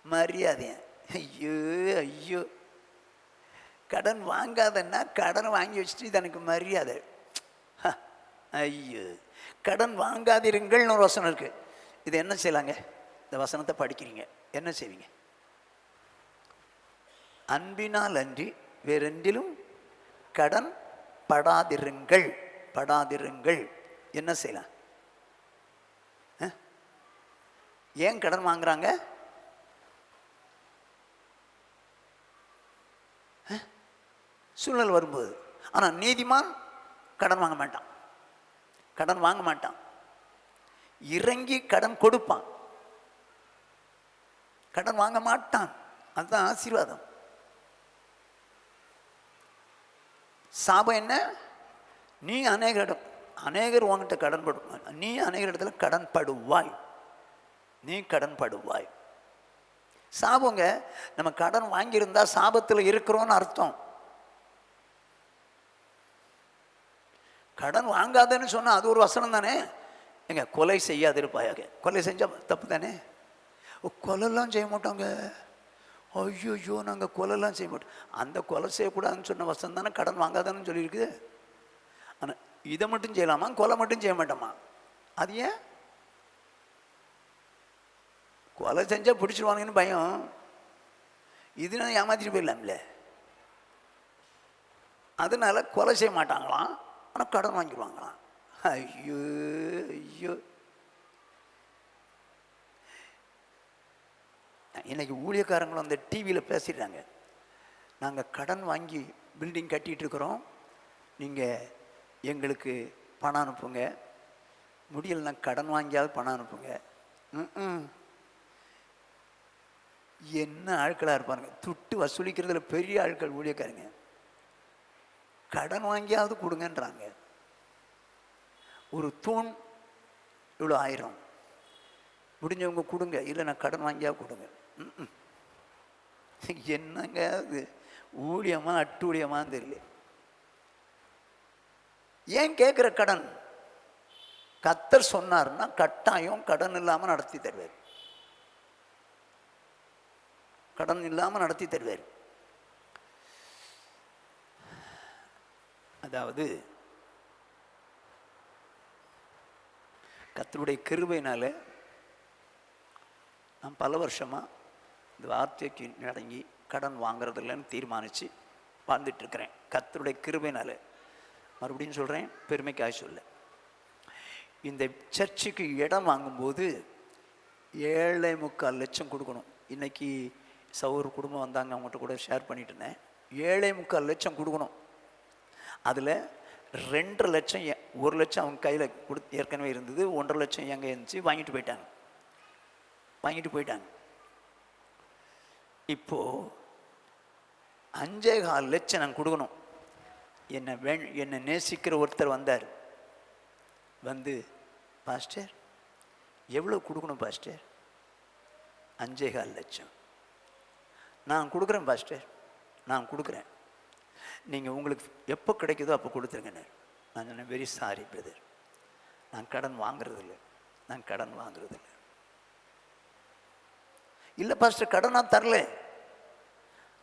மரியாதை. ஐயோ ஐயோ, கடன் வாங்காதன்னா கடன் வாங்கி வச்சுட்டு இது எனக்கு மரியாதை. ஐயோ, கடன் வாங்காதிருங்கள்னு ஒரு வசனம் இருக்குது. இது என்ன செய்யலாங்க? இந்த வசனத்தை படிக்கிறீங்க, என்ன செய்வீங்க? அன்பினால் அன்றி வேறென்றிலும் கடன் படாதிருங்கள், படாதிருங்கள். என்ன செய்யலாம்? ஏன் கடன் வாங்குறாங்க? சூழ்நிலை வரும்போது. ஆனால் நீதிமான் கடன் வாங்க மாட்டான், கடன் வாங்க மாட்டான், இறங்கி கடன் கொடுப்பான், கடன் வாங்க மாட்டான். அதுதான் ஆசீர்வாதம். சாபம் என்ன? நீ அநேகர் உங்ககிட்ட கடன் படுவாய், நீ அநேகர் இடத்துல கடன் படுவாய், நீ கடன் படுவாய். சாபங்க, நம்ம கடன் வாங்கியிருந்தா சாபத்தில் இருக்கிறோன்னு அர்த்தம். கடன் வாங்காதன்னு சொன்னால் அது ஒரு வசனம் தானே. எங்க கொலை செய்யாதிருப்பாயாக, கொலை செஞ்சால் தப்பு தானே. கொலைலாம் செய்ய மாட்டோங்க. ஐயோ, நாங்கள் கொலைலாம் செய்ய மாட்டோம். அந்த கொலை செய்யக்கூடாதுன்னு சொன்ன வசனம் தானே கடன் வாங்காதான்னு சொல்லியிருக்குது. ஆனால் இதை மட்டும் செய்யலாமா, கொலை மட்டும் செய்ய மாட்டோமா? அது ஏன்? கொலை செஞ்சால் பிடிச்சிருவானுங்கன்னு பயம். இதுனா ஏமாத்திட்டு போயிடலாம்ல. அதனால கொலை செய்ய மாட்டாங்களாம், ஆனால் கடன் வாங்கிடுவாங்களாம். ஐயோ ஐயோ, இன்னைக்கு ஊழியக்காரங்களும் அந்த டிவியில் பேசிடுறாங்க, நாங்கள் கடன் வாங்கி பில்டிங் கட்டிகிட்டு இருக்கிறோம், நீங்கள் எங்களுக்கு பணம் அனுப்புங்க, முடியலைன்னா கடன் வாங்கியாவது பணம் அனுப்புங்க. என்ன ஆட்களாக இருப்பாருங்க, துட்டு வசூலிக்கிறதுல பெரிய ஆட்கள் ஊழியக்காரங்க. கடன் வாங்கியாவது கொடுங்கன்றாங்க. ஒரு தூண் இவ்வளோ 1000, முடிஞ்சவங்க கொடுங்க, இல்லை நான் கடன் வாங்கியாவது கொடுங்க. என்னங்க அது ஊழியமா அட்டூழியமான்னு தெரியல. ஏன் கேட்குற? கடன் கர்த்தர் சொன்னார்னா கட்டாயம் கடன் இல்லாமல் நடத்தி தருவார், கடன் இல்லாமல் நடத்தி தருவார். அதாவது கர்த்தருடைய கிருபையினால நான் பல வருஷமாக இந்த வார்த்தைக்கு அடங்கி கடன் வாங்குறதில்லன்னு தீர்மானித்து வாழ்ந்துட்டுருக்கிறேன். கர்த்தருடைய கிருபையினால. மறுபடியும் சொல்கிறேன், பெருமைக்காக சொல்ல. இந்த சர்ச்சுக்கு இடம் வாங்கும்போது 7.25 லட்சம் கொடுக்கணும். இன்றைக்கி சௌர் குடும்பம் வந்தாங்க, அவங்கள்ட்ட கூட ஷேர் பண்ணிட்டு இருந்தேன். 7.25 லட்சம் கொடுக்கணும். அதில் 2.5 லட்சம் 1 லட்சம் அவங்க கையில் ஏற்கனவே இருந்தது. 1.5 லட்சம் எங்கே இருந்துச்சு, வாங்கிட்டு போயிட்டாங்க. இப்போது 5.25 லட்சம் நான் கொடுக்கணும். என்னை நேசிக்கிற ஒருத்தர் வந்தார். வந்து, பாஸ்டர் எவ்வளோ கொடுக்கணும் பாஸ்டர்? 5.25 லட்சம். நான் கொடுக்குறேன் பாஸ்டர், நான் கொடுக்குறேன். நீங்கள் உங்களுக்கு எப்போ கிடைக்குதோ அப்போ கொடுத்துருங்கண்ணே. நான் சொன்னேன், வெரி சாரி பிரதர், நான் கடன் வாங்குறதில்லை. இல்லை பாஸ்டர், கடனாக தரல,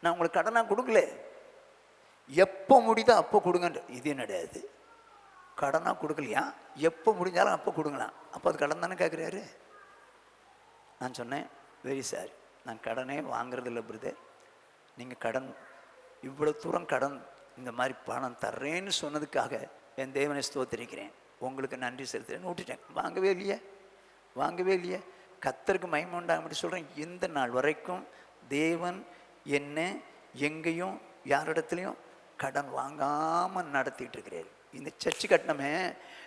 நான் உங்களுக்கு கடனாக கொடுக்கல, எப்போ முடியுதோ அப்போ கொடுங்கன்ற. இது என்னடையாது, கடனாக கொடுக்கலையா? எப்போ முடிஞ்சாலும் அப்போ கொடுங்களாம். அப்போ அது கடன் தானே கேட்குறாரு. நான் சொன்னேன், வெரி சாரி, நான் கடனே வாங்குறதில்ல பிரதர். நீங்கள் கடன் இவ்வளோ தூரம் கடன் இந்த மாதிரி பணம் தர்றேன்னு சொன்னதுக்காக என் தேவனை ஸ்தோத்திரிக்கிறேன், உங்களுக்கு நன்றி செலுத்துறேன்னு விட்டுட்டேன். வாங்கவே இல்லையே. கர்த்தருக்கு மகிமை உண்டாகும்படி சொல்கிறேன். இந்த நாள் வரைக்கும் தேவன் என்ன எங்கேயும் யாரிடத்துலையும் கடன் வாங்காமல் நடத்திட்டு இருக்கிறார். இந்த சர்ச்சு கட்டினமே,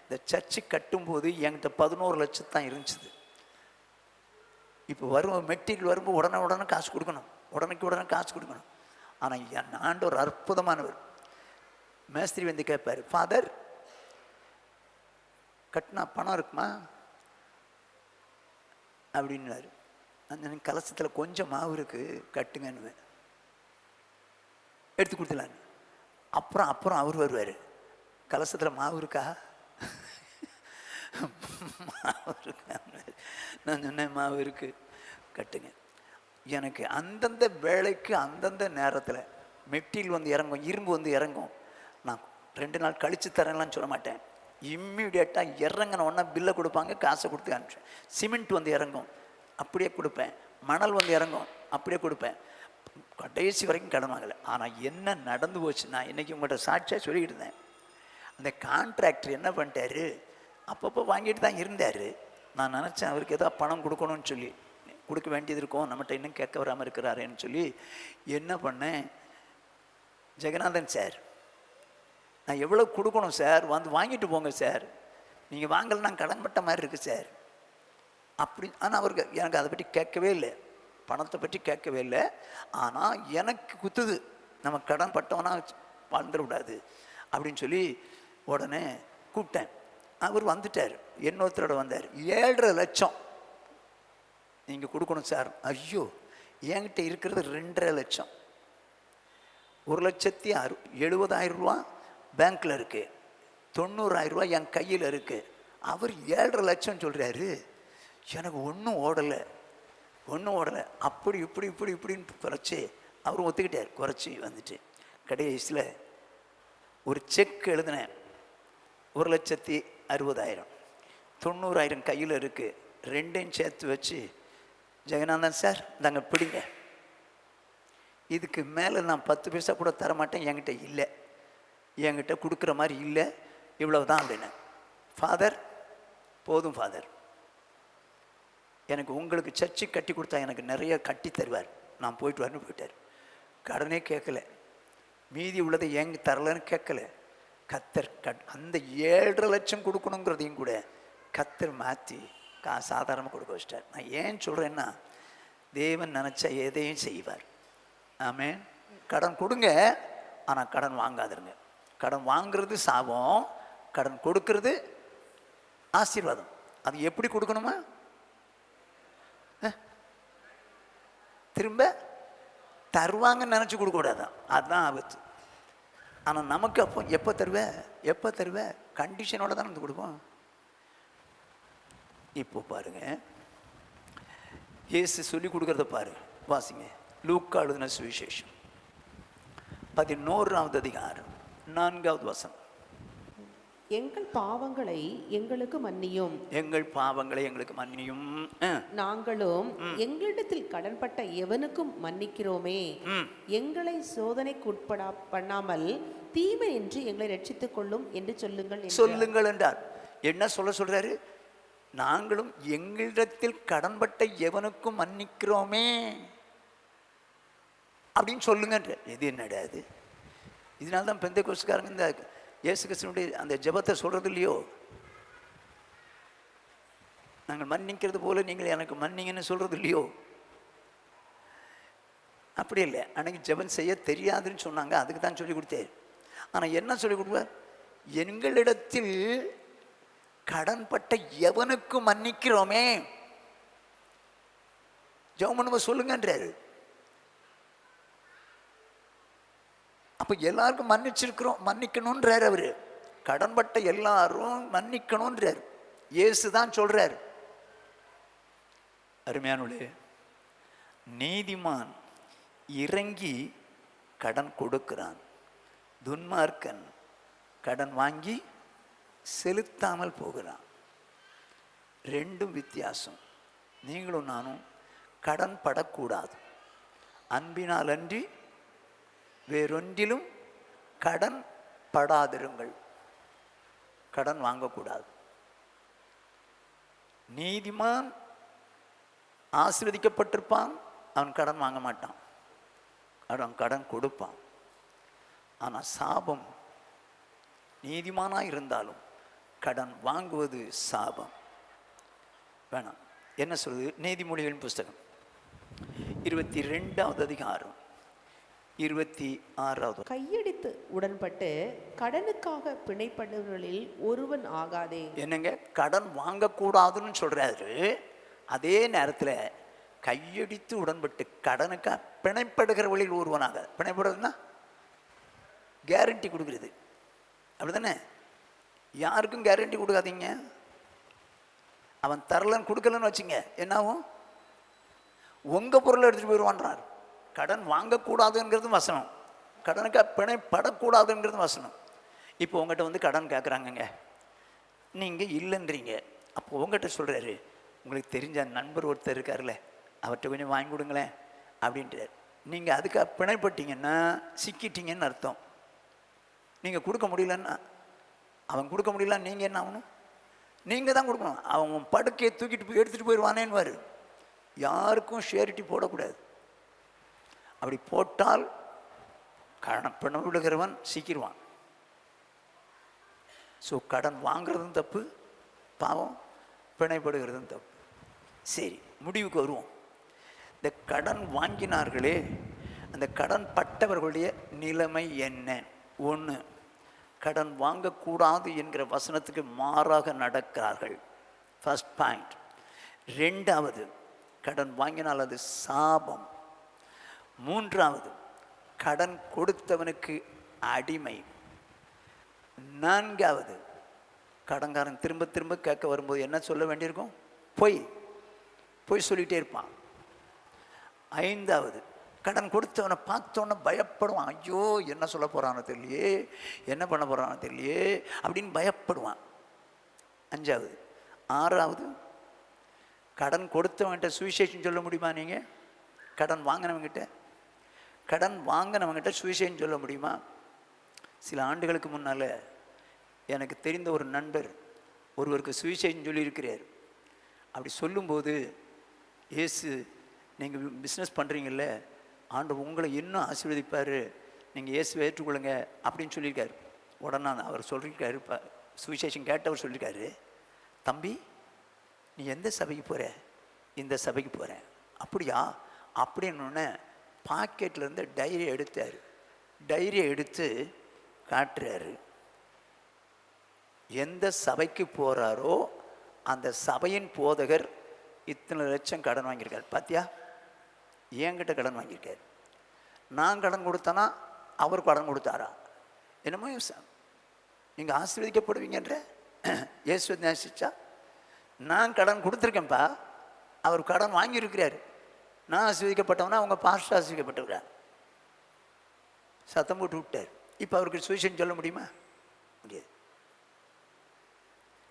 இந்த சர்ச்சு கட்டும்போது என்கிட்ட 11 லட்சம் தான் இருந்துச்சு. இப்போ வரும் மெட்டீரியல் வரும்போது உடனே காசு கொடுக்கணும், உடனே காசு கொடுக்கணும். ஆனால் என் ஆண்டவர் அற்புதமானவர். மேஸ்திரி வந்து கேட்பார், ஃபாதர் கட்டினா பணம் இருக்குமா அப்படின்னாரு. அந்த கலசத்தில் கொஞ்சம் மாவு இருக்குது, கட்டுங்கன்னு எடுத்து கொடுத்துலான்னு. அப்புறம் அவர் வருவார், கலசத்தில் மாவு இருக்கா? மாவு இருக்கா? நான் சொன்னேன், மாவு இருக்குது, கட்டுங்க. எனக்கு அந்தந்த வேலைக்கு அந்தந்த நேரத்தில் மெட்டீரியல் வந்து இறங்கும், இரும்பு வந்து இறங்கும். நான் 2 நாள் கழித்து தரேன்லாம் சொல்ல மாட்டேன். இம்மிடியேட்டாக இறங்கின உடனே பில்லை கொடுப்பாங்க, காசை கொடுத்து அனுப்பிச்சேன். சிமெண்ட் வந்து இறங்கும், அப்படியே கொடுப்பேன். மணல் வந்து இறங்கும், அப்படியே கொடுப்பேன். கடைசி வரைக்கும் கடன் வாங்கலை. ஆனால் என்ன நடந்து போச்சு, நான் இன்றைக்கி உங்கள்கிட்ட சாட்சியாக சொல்லிக்கிட்டு இருந்தேன். அந்த கான்ட்ராக்டர் என்ன பண்ணிட்டாரு, அப்பப்போ வாங்கிட்டு தான் இருந்தார். நான் நினச்சேன் அவருக்கு ஏதோ பணம் கொடுக்கணும்னு சொல்லி, கொடுக்க வேண்டியது இருக்கும், நம்மகிட்ட இன்னும் கேட்க வராமல் இருக்கிறாருன்னு சொல்லி என்ன பண்ணேன், ஜெகநாதன் சார் நான் எவ்வளோ கொடுக்கணும் சார், வந்து வாங்கிட்டு போங்க சார், நீங்கள் வாங்கலைன்னா கடன் பட்ட மாதிரி இருக்குது சார் அப்படி. ஆனால் அவருக்கு எனக்கு அதை பற்றி கேட்கவே இல்லை, பணத்தை பற்றி கேட்கவே இல்லை. ஆனால் எனக்கு குத்துது, நம்ம கடன் பட்டவனா வாழ்ந்துடக்கூடாது அப்படின்னு சொல்லி உடனே கூப்பிட்டேன். அவர் வந்துட்டார், இன்னொருத்தரோட வந்தார். 7.5 லட்சம் நீங்கள் கொடுக்கணும் சார். ஐயோ, என்கிட்ட இருக்கிறது 2.5 லட்சம். 1,70,000 ரூபா பேங்க்கில் இருக்குது, 90,000 ரூபா என் கையில் இருக்குது. அவர் 7.5 லட்சம் சொல்கிறாரு. எனக்கு ஒன்றும் ஓடலை. அப்படி இப்படின்னு குறைச்சி அவரும் ஒத்துக்கிட்டார். குறைச்சி வந்துட்டு கடைசியில் ஒரு செக் எழுதினேன், 1,60,000, 90,000 கையில் இருக்குது. 2ஐயும் சேர்த்து வச்சு, ஜெகநாதன் சார் நாங்க பிடிங்க, இதுக்கு மேலே நான் 10 பைசா கூட தரமாட்டேன், என்கிட்ட இல்லை, என்கிட்ட கொடுக்குற மாதிரி இல்லை, இவ்வளவு தான் அப்படின்னு. ஃபாதர் போதும் ஃபாதர், எனக்கு உங்களுக்கு சர்ச்சு கட்டி கொடுத்தா எனக்கு நிறைய கட்டி தருவார், நான் போயிட்டு வரணும் போயிட்டார். கடனே கேட்கல, மீதி உள்ளதை எங்க தரலன்னு கேட்கல. கத்தர் அந்த 7.5 லட்சம் கொடுக்கணுங்கிறதையும் கூட கத்தர் மாற்றி சாதாரணமாக கொடுக்க வச்சிட்டார். நான் ஏன் சொல்கிறேன்னா, தேவன் நினச்சா எதையும் செய்வார். ஆமென். கடன் கொடுங்க, ஆனால் கடன் வாங்காதிருங்க. கடன் வாங்குறது சாபம், கடன் கொடுக்கறது ஆசீர்வாதம். அது எப்படி கொடுக்கணுமா? திரும்ப தருவாங்கன்னு நினச்சி கொடுக்கக்கூடாதான், அதுதான் ஆபத்து. ஆனால் நமக்கு அப்போ எப்போ தருவேன் கண்டிஷனோட தான் வந்து கொடுப்போம். இப்போ பாருங்க, இயேசு சொல்லி கொடுக்கறத பாரு, வாசிங்க. லூக்கா எழுதின சுவிசேஷம் 11வது அதிகாரம் 4வது வசனம். எங்கள் பாவங்களை எங்களுக்கு மன்னியும், எங்கள் பாவங்களை எங்களுக்கு மன்னியும். நாங்களும் எங்களிடத்தில் கடன்பட்ட எவனுக்கும் மன்னிக்கிறோமே. எங்களை சோதனைக்கு உட்பட பண்ணாமல் தீமை என்று எங்களை ரட்சித்துக் கொள்ளும் என்று சொல்லுங்கள் என்றார். என்ன சொல்றாரு? நாங்களும் எங்களிடத்தில் கடன்பட்ட எவனுக்கும் மன்னிக்கிறோமே அப்படின்னு சொல்லுங்க. இது என்னடா அது? இதனால்தான் பெந்தேகோஸ்துக்காரங்க இந்த இயேசு கிறிஸ்துவினுடைய அந்த ஜெபத்தை சொல்றது இல்லையோ, நாங்கள் மன்னிக்கிறது போல நீங்கள் எனக்கு மன்னிங்கன்னு சொல்றது இல்லையோ. அப்படி இல்லை, அன்னைக்கு ஜெபம் செய்ய தெரியாதுன்னு சொன்னாங்க, அதுக்கு தான் சொல்லி கொடுத்தேன். ஆனால் என்ன சொல்லி கொடுப்பார்? எங்களிடத்தில் கடன்பட்ட எவனுக்கும் மன்னிக்கிறோமே, ஜெபம் பண்ணும்போது சொல்லுங்கன்றாரு. அப்போ எல்லாருக்கும் மன்னிக்கணுன்றார் அவரு. கடன்பட்ட எல்லாரும் மன்னிக்கணுன்றார். இயேசு தான் சொல்றார். அருமையானவர்களே, நீதிமான் இறங்கி கடன் கொடுக்கிறான், துன்மார்க்கன் கடன் வாங்கி செலுத்தாமல் போகிறான். ரெண்டும் வித்தியாசம். நீங்களும் நானும் கடன் படக்கூடாது. அன்பினால் அன்றி வேறொன்றிலும் கடன் படாதிருங்கள். கடன் வாங்கக்கூடாது. நீதிமான் ஆசீர்வதிக்கப்பட்டிருப்பான், அவன் கடன் வாங்க மாட்டான், அவன் கடன் கொடுப்பான். ஆனால் சாபம், நீதிமானாக இருந்தாலும் கடன் வாங்குவது சாபம். வேணாம். என்ன சொல்லுது? நீதிமொழிகளின் புஸ்தகம் 22வது அதிகாரம் 26வது. கையடித்து உடன்பட்டு கடனுக்காக பிணைப்படுவர்களில் ஒருவன் ஆகாதே. என்னங்க, கடன் வாங்கக்கூடாதுன்னு சொல்றாரு. அதே நேரத்தில் கையடித்து உடன்பட்டு கடனுக்காக பிணைப்படுகிறவர்களில் ஒருவனாக. பிணைப்படுறதுன்னா கேரண்டி கொடுக்குறது, அப்படிதானே? யாருக்கும் கேரண்டி கொடுக்காதீங்க. அவன் தரலன்னு கொடுக்கலன்னு வச்சுங்க, என்னாகும்? உங்கள் பொருளை எடுத்துகிட்டு போயிடுவான்றார். கடன் வாங்கக்கூடாதுங்கிறது வசனம், கடனுக்காக பிணைப்படக்கூடாதுங்கிறது வசனம். இப்போ உங்கள்கிட்ட வந்து கடன் கேட்குறாங்கங்க, நீங்கள் இல்லைன்றீங்க. அப்போ உங்கள்கிட்ட சொல்கிறாரு, உங்களுக்கு தெரிஞ்ச நண்பர் ஒருத்தர் இருக்கார்ல, அவர்கிட்ட கொஞ்சம் வாங்கி கொடுங்களேன் அப்படின்றார். நீங்கள் அதுக்காக பிணைப்பட்டீங்கன்னா சிக்கிட்டீங்கன்னு அர்த்தம். நீங்கள் கொடுக்க முடியலன்னா, அவன் கொடுக்க முடியலன்னா நீங்கள் என்ன ஆகணும்? நீங்கள் தான் கொடுக்கணும். அவன் படுக்கையை தூக்கிட்டு போய் எடுத்துகிட்டு போயிடுவானேன்னு. யாருக்கும் ஷேரிட்டி போடக்கூடாது. அப்படி போட்டால் கடன் விடுகிறவன் சீக்கிரவான். ஸோ கடன் வாங்கிறதும் தப்பு, பாவம் பிணைப்படுகிறதும் தப்பு. சரி, முடிவுக்கு வருவோம். இந்த கடன் வாங்கினார்களே, அந்த கடன் பட்டவர்களுடைய நிலைமை என்ன? ஒன்று, கடன் வாங்கக்கூடாது என்கிற வசனத்துக்கு மாறாக நடக்கிறார்கள். First point. ரெண்டாவது, கடன் வாங்கினால் அது சாபம். மூன்றாவது, கடன் கொடுத்தவனுக்கு அடிமை. நான்காவது, கடன்காரன் திரும்ப திரும்ப கேட்க வரும்போது என்ன சொல்ல வேண்டியிருக்கும்? பொய் சொல்லிகிட்டே இருப்பான். ஐந்தாவது, கடன் கொடுத்தவனை பார்த்தோன்னே பயப்படுவான். ஐயோ, என்ன சொல்ல போகிறானோ தெரியலையே, என்ன பண்ண போகிறானோ தெரியலையே அப்படின்னு பயப்படுவான். அஞ்சாவது. ஆறாவது, கடன் கொடுத்தவன்கிட்ட சுவிசேஷம் சொல்ல முடியுமா? நீங்கள் கடன் வாங்கினவங்கிட்ட சுவிசேஷம் சொல்ல முடியுமா? சில ஆண்டுகளுக்கு முன்னால் எனக்கு தெரிந்த ஒரு நண்பர் ஒருவருக்கு சுவிசேஷம் சொல்லியிருக்கிறார். அப்படி சொல்லும்போது, இயேசு, நீங்கள் பிஸ்னஸ் பண்ணுறீங்கல்ல, ஆண்டவர் உங்களை இன்னும் ஆசீர்வதிப்பார், நீங்கள் இயேசுவை ஏற்றுக்கொள்ளுங்க அப்படின்னு சொல்லியிருக்காரு. உடனே அவர் சொல்லியிருக்காரு, சுவிசேஷம் கேட்டவர் சொல்லியிருக்காரு, தம்பி நீ எந்த சபைக்கு போகிற? இந்த சபைக்கு போகிறேன். அப்படியா? அப்படின்னொன்னே பாக்கெட்லேருந்து டைரியை எடுத்தார். டைரியை எடுத்து காட்டுறாரு. எந்த சபைக்கு போகிறாரோ அந்த சபையின் போதகர் இத்தனை லட்சம் கடன் வாங்கியிருக்கார். பார்த்தியா, என்கிட்ட கடன் வாங்கியிருக்கார். நான் கடன் கொடுத்தேன்னா அவர் கடன் கொடுத்தாரா? என்னமோ நீங்கள் ஆசீர்வதிக்கப்படுவீங்கன்ற இயேசுவை நேசிச்சா, நான் கடன் கொடுத்துருக்கேன்ப்பா, அவர் கடன் வாங்கியிருக்கிறார். நான் ஆசீர்வதிக்கப்பட்டவனா, அவங்க பாஸ்டர் ஆசீர்வதிக்கப்பட்டிருக்கிறார். சத்தம் போட்டு விட்டார். இப்போ அவருக்கு சுவிசேஷம் சொல்ல முடியுமா? முடியாது.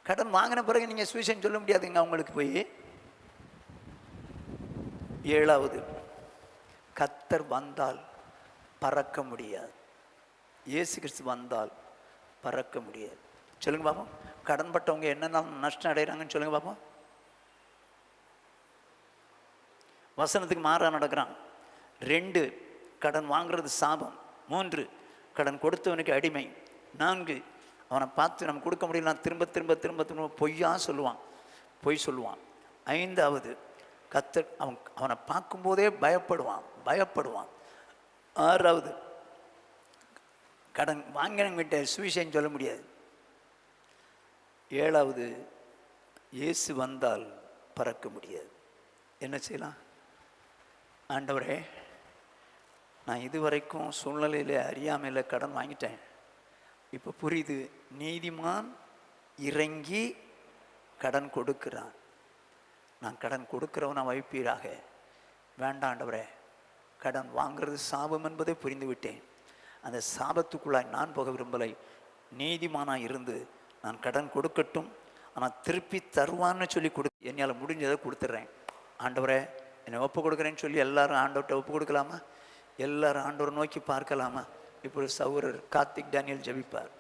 கடன் வாங்கின பிறகு நீங்கள் சுவிசேஷம் சொல்ல முடியாதுங்க அவங்களுக்கு போய். 7வது, கர்த்தர் வந்தால் பறக்க முடியாது. இயேசு கிறிஸ்து வந்தால் பறக்க முடியாது. சொல்லுங்க பாப்போம். கடன் பட்டவங்க என்னென்ன நஷ்டம் அடைகிறாங்கன்னு சொல்லுங்க பாப்போம். வசனத்துக்கு மாறா நடக்கிறான். 2, கடன் வாங்குறது சாபம். 3, கடன் கொடுத்தவனுக்கு அடிமை. 4, அவனை பார்த்து நம்ம கொடுக்க முடியல திரும்ப திரும்ப திரும்ப திரும்ப பொய்யா சொல்லுவான், பொய் சொல்லுவான். 5வது, கர்த்தர் அவனை பார்க்கும்போதே பயப்படுவான். 6வது, கடன் வாங்கினவங்கிட்ட சுவிசேஷம் சொல்ல முடியாது. 7வது, இயேசு வந்தால் பறக்க முடியாது. என்ன செய்யலாம்? ஆண்டவரே, நான் இதுவரைக்கும் சூழ்நிலையில் அறியாமையில் கடன் வாங்கிட்டேன். இப்போ புரியுது. நீதிமான் இறங்கி கடன் கொடுக்கிறான். நான் கடன் கொடுக்கிறவனை வைப்பீராக. வேண்டாம் ஆண்டவரே, கடன் வாங்கிறது சாபம் என்பதை புரிந்து விட்டேன். அந்த சாபத்துக்குள்ளாய் நான் போக விரும்பலை. நீதிமானாக இருந்து நான் கடன் கொடுக்கட்டும், ஆனால் திருப்பி தருவான்னு சொல்லி என்னால் முடிஞ்சதை கொடுத்துட்றேன். ஆண்டவரே, என்னை ஒப்பு கொடுக்குறேன்னு சொல்லி எல்லாரும் ஆண்டவர்கிட்ட ஒப்பு கொடுக்கலாமா? எல்லாரும் ஆண்டவரை நோக்கி பார்க்கலாமா? இப்பொழுது சகோதரர் கார்த்திக் டேனியல் ஜெபிப்பார்.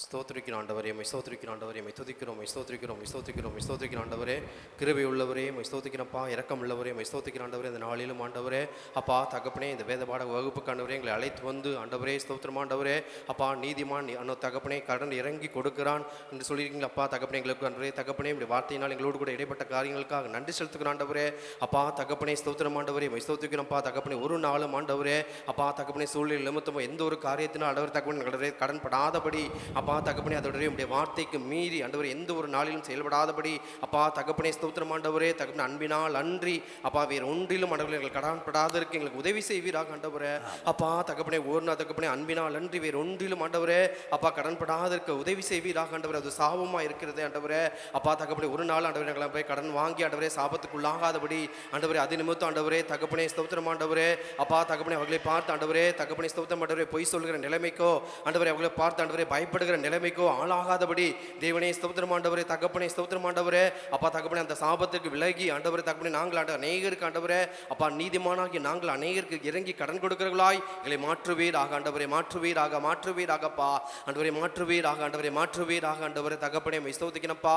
ஸ்தோத்திரிக்கிற ஆண்டவரே, ஸ்தோத்திரிக்கிற ஆண்டவரே, துதிக்கிறோம், ஸ்தோத்திரிக்கிறோம், ஸ்தோத்திரிக்கிறோம், ஸ்தோத்திரிக்கிற ஆண்டவரே, கிருபை உள்ளவரே, ஸ்தோத்திக்கிறப்பா, இரக்கம் உள்ளவரே, ஸ்தோத்திக்கிற ஆண்டவரே, இந்த நாளிலும் ஆண்டவரே அப்பா தகப்பனே, இந்த வேத பாட வகுப்புக்கு ஆண்டவரே எங்களை அழைத்து வந்து ஆண்டவரே ஸ்தோத்திரம் ஆண்டவரே அப்பா, நீதிமான் தகப்பனே கடன் இறங்கி கொடுக்கிறான் என்று சொல்லியிருக்கீங்களா அப்பா தகப்பனே, எங்களுக்கு ஆண்டவரே தகப்பனே, இப்படி வார்த்தையினால் எங்களோடு கூட இடைப்பட்ட காரியங்களுக்காக நன்றி செலுத்துகிற ஆண்டவரே அப்பா தகப்பனே, ஸ்தோத்திரம் ஆண்டவரே, ஸ்தோத்திக்கிறப்பா தகப்பனே, ஒரு நாளும் ஆண்டவரே அப்பா தகப்பனே சூழ்நிலை நிமித்தமோ எந்த ஒரு காரியத்தினால் ஆண்டவர் தகப்பனே கடன் படாதபடி அப்பா தகப்பனே, அதோடைய உடைய வார்த்தைக்கு மீறி ஆண்டவர் எந்த ஒரு நாளிலும் செயல்படாதபடி அப்பா தகப்பனே, ஸ்தோத்திரம் ஆண்டவரே தகப்பனே, அன்பினால் அன்றி அப்பா வேறு ஒன்றிலும் ஆண்டவர்கள் எங்களுக்கு கடன்படாதற்கு எங்களுக்கு உதவி செய்வீராக ஆண்டவரே அப்பா தகப்பனே, ஒரு நாள் தகப்பனே, அன்பினால் அன்றி வேறு ஒன்றிலும் ஆண்டவரே அப்பா கடன்படாதற்கு உதவி செய்வீராக ஆண்டவரே. அது சாபமா இருக்கிறது ஆண்டவரே அப்பா தகப்பனே, ஒரு நாள் ஆண்டவரே எங்களை போய் கடன் வாங்கி ஆண்டவரே சாபத்துக்குள்ளாகாதபடி ஆண்டவரே, அது நிமித்தம் ஆண்டவரே தகப்பனே, ஸ்தோத்திரம் ஆண்டவரே அப்பா தகப்பனே, அவர்களை பார்த்து ஆண்டவரே தகப்பனே, ஸ்தோத்திரம் ஆண்டவரே, பொய் சொல்கிற நிலைமைக்கோ ஆண்டவரே, அவர்களை பார்த்து ஆண்டவரே பயப்படுகிற நிலைமைக்கோ ஆளாகாதபடி தேவனே ஸ்தோத்திரம் ஆண்டவரே தகப்பனே, ஸ்தோத்திரம் ஆண்டவரே அப்பா தகப்பனே, அந்த சாபத்துக்கு விலகி ஆண்டவரே தகப்பனே, நாங்கள் அநேகருக்கு ஆண்டவரே அப்பா நீதிமானாகி நாங்கள் அநேகருக்கு இறங்கி கடன் கொடுக்கிறவர்களாய் எங்களை மாற்றுவீராக ஆண்டவரே, மாற்றுவீராக, மாற்றுவீராகப்பா ஆண்டவரே, மாற்றுவீராக ஆண்டவரே, மாற்றுவீராக ஆண்டவரே தகப்பனே, ஸ்தோத்திக்கிறப்பா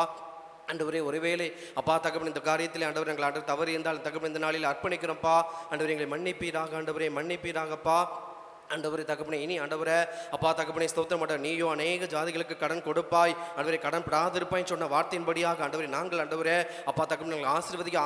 ஆண்டவரே. ஒருவேளை அப்பா தகப்பனே, இந்த காரியத்தில் ஆண்டவர் எங்கள் ஆண்டவர் தவறு இருந்தால் தகப்பனே இந்த நாளில் அர்ப்பணிக்கிறோம்ப்பா ஆண்டவரே, எங்களை மன்னிப்பீராக ஆண்டவரே, மன்னிப்பீராகப்பா ஆண்டவரே தகப்பனே. இனி ஆண்டவரே அப்பா தகப்பனே, ஸ்தோத்திரம் ஆண்டவரே, நீயோ அநேக ஜாதிகளுக்கு கடன் கொடுப்பாய் ஆண்டவரே, கடன் படாதிருப்பாய்ன்னு சொன்ன வார்த்தையின்படியாக ஆண்டவரே நாங்கள் ஆண்டவரே அப்பா தகப்பனே, நாங்கள்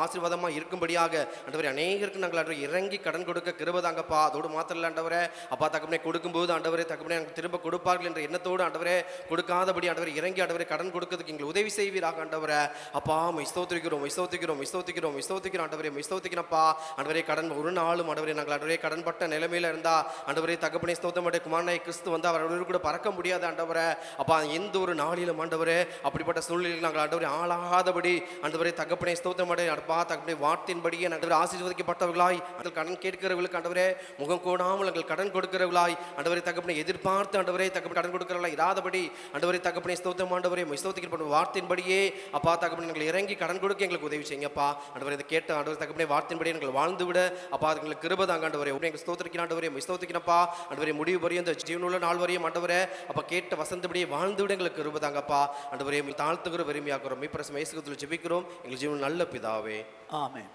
ஆசீர்வாதமாக இருக்கும்படியாக ஆண்டவரே அநேகருக்கு நாங்கள் ஆண்டவரே இறங்கி கடன் கொடுக்க கிருபதாங்கப்பா. அதோடு மாத்திரம் ஆண்டவரே அப்பா தகப்பனே, கொடுக்கும்போது ஆண்டவரே தகப்பனே நாங்கள் திரும்ப கொடுப்பார்கள் என்ற எண்ணத்தோடு ஆண்டவரே கொடுக்காதபடி ஆண்டவரே இறங்கி ஆண்டவரே கடன் கொடுக்கிறதுக்கு எங்களுக்கு உதவி செய்வீராக ஆண்டவரே அப்பா. ஸ்தோத்திரிக்கிறோம், ஸ்தோத்திரிக்கிறோம், ஸ்தோத்திரிக்கிறோம், ஸ்தோத்திரிக்கிறோம் ஆண்டவரே, ஸ்தோத்திரிக்கிறப்பா ஆண்டவரே. கடன் ஒரு நாளும் ஆண்டவரே நாங்கள் ஆண்டவரே கடன் பட்ட நிலைமையில இருந்தா ஆண்டவரே தகப்பனே, ஸ்தோத்திரம் குமாரனாய் கிறிஸ்து வந்து அவரோடு கூட பறக்க முடியாது ஆண்டவரே அப்பா. எந்த ஒரு நாளிலும் ஆண்டவரே அப்படிப்பட்ட சூழ்நிலையில் நாங்கள் ஆண்டவரே ஆளாகாதபடி ஆண்டவரே தகப்பனே, ஸ்தோத்திரம் அப்பா தகப்பனே, வார்த்தையின்படியே நாங்கள் ஆசீர்வதிக்கப்பட்டவர்களாய் நாங்கள் கடன் கேட்கிறவர்களுக்கு ஆண்டவரே முகம் கோடாமல் நாங்கள் கடன் கொடுக்கிறவர்களாய் ஆண்டவரே தகப்பனே, எதிர்பார்த்து ஆண்டவரே தகப்பனே கடன் கொடுக்கிறவர்களாய் இராதபடி ஆண்டவரே தகப்பனே, ஸ்தோத்திரம் ஆண்டவரே, ஸ்தோத்திரிக்கப்பட்ட வார்த்தையின்படியே அப்பா தகப்பனே நாங்கள் இறங்கி கடன் கொடுக்க எங்களுக்கு உதவி செய்யுங்கப்பா ஆண்டவரே. இதை கேட்ட ஆண்டவரே தகப்பனே, வார்த்தையின்படியே நாங்கள் வாழ்ந்து விட அப்பா எங்களுக்கு கிருபைதாங்க ஆண்டவரே. எங்கள் ஸ்தோத்திரிக்கிற ஆண்டவரே, ஸ்தோத்திரிக்கிறப்பா ஆண்டவரே, முடிவு வரையும் இந்த ஜீவனுள்ள நாள் வரையும் ஆண்டவரே அப்பா கேட்ட வசந்தபடியே வாழ்ந்து விட எங்களுக்கு கிருபைதாங்கப்பா ஆண்டவரே. தாழ்த்துகிற வெறுமையாக்குறோம் மீட்பர் இயேசுவில் ஜெபிக்கிறோம் எங்கள் ஜீவன் நல்ல பிதாவே, ஆமென்.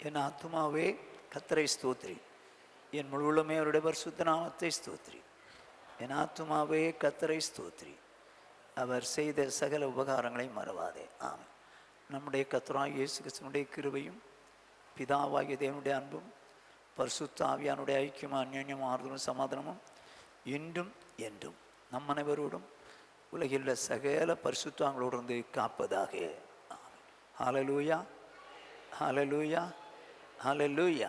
என் ஆத்துமாவே கர்த்தரை ஸ்தோத்திரி, என் முழுவதுமே அவருடைய பரிசுத்த நாமத்தை ஸ்தோத்திரி. என் ஆத்துமாவே கர்த்தரை ஸ்தோத்திரி, அவர் செய்த சகல உபகாரங்களை மறவாதே. ஆமென். நம்முடைய கர்த்தராகிய இயேசு கிறிஸ்துவினுடைய கிருபையும் பிதாவாகிய தேவனுடைய அன்பும் பரிசுத்த ஆவியானுடைய ஐக்கியமும் அந்யோன்யமும் ஆறுதலும் சமாதானமும் இன்றும் என்றும் நம் அனைவரோடும் உலகில் உள்ள சகல பரிசுத்தங்களோடு இருந்து காப்பதாக. ஹல்லேலூயா, ஹல்லேலூயா, ஹல்லேலூயா.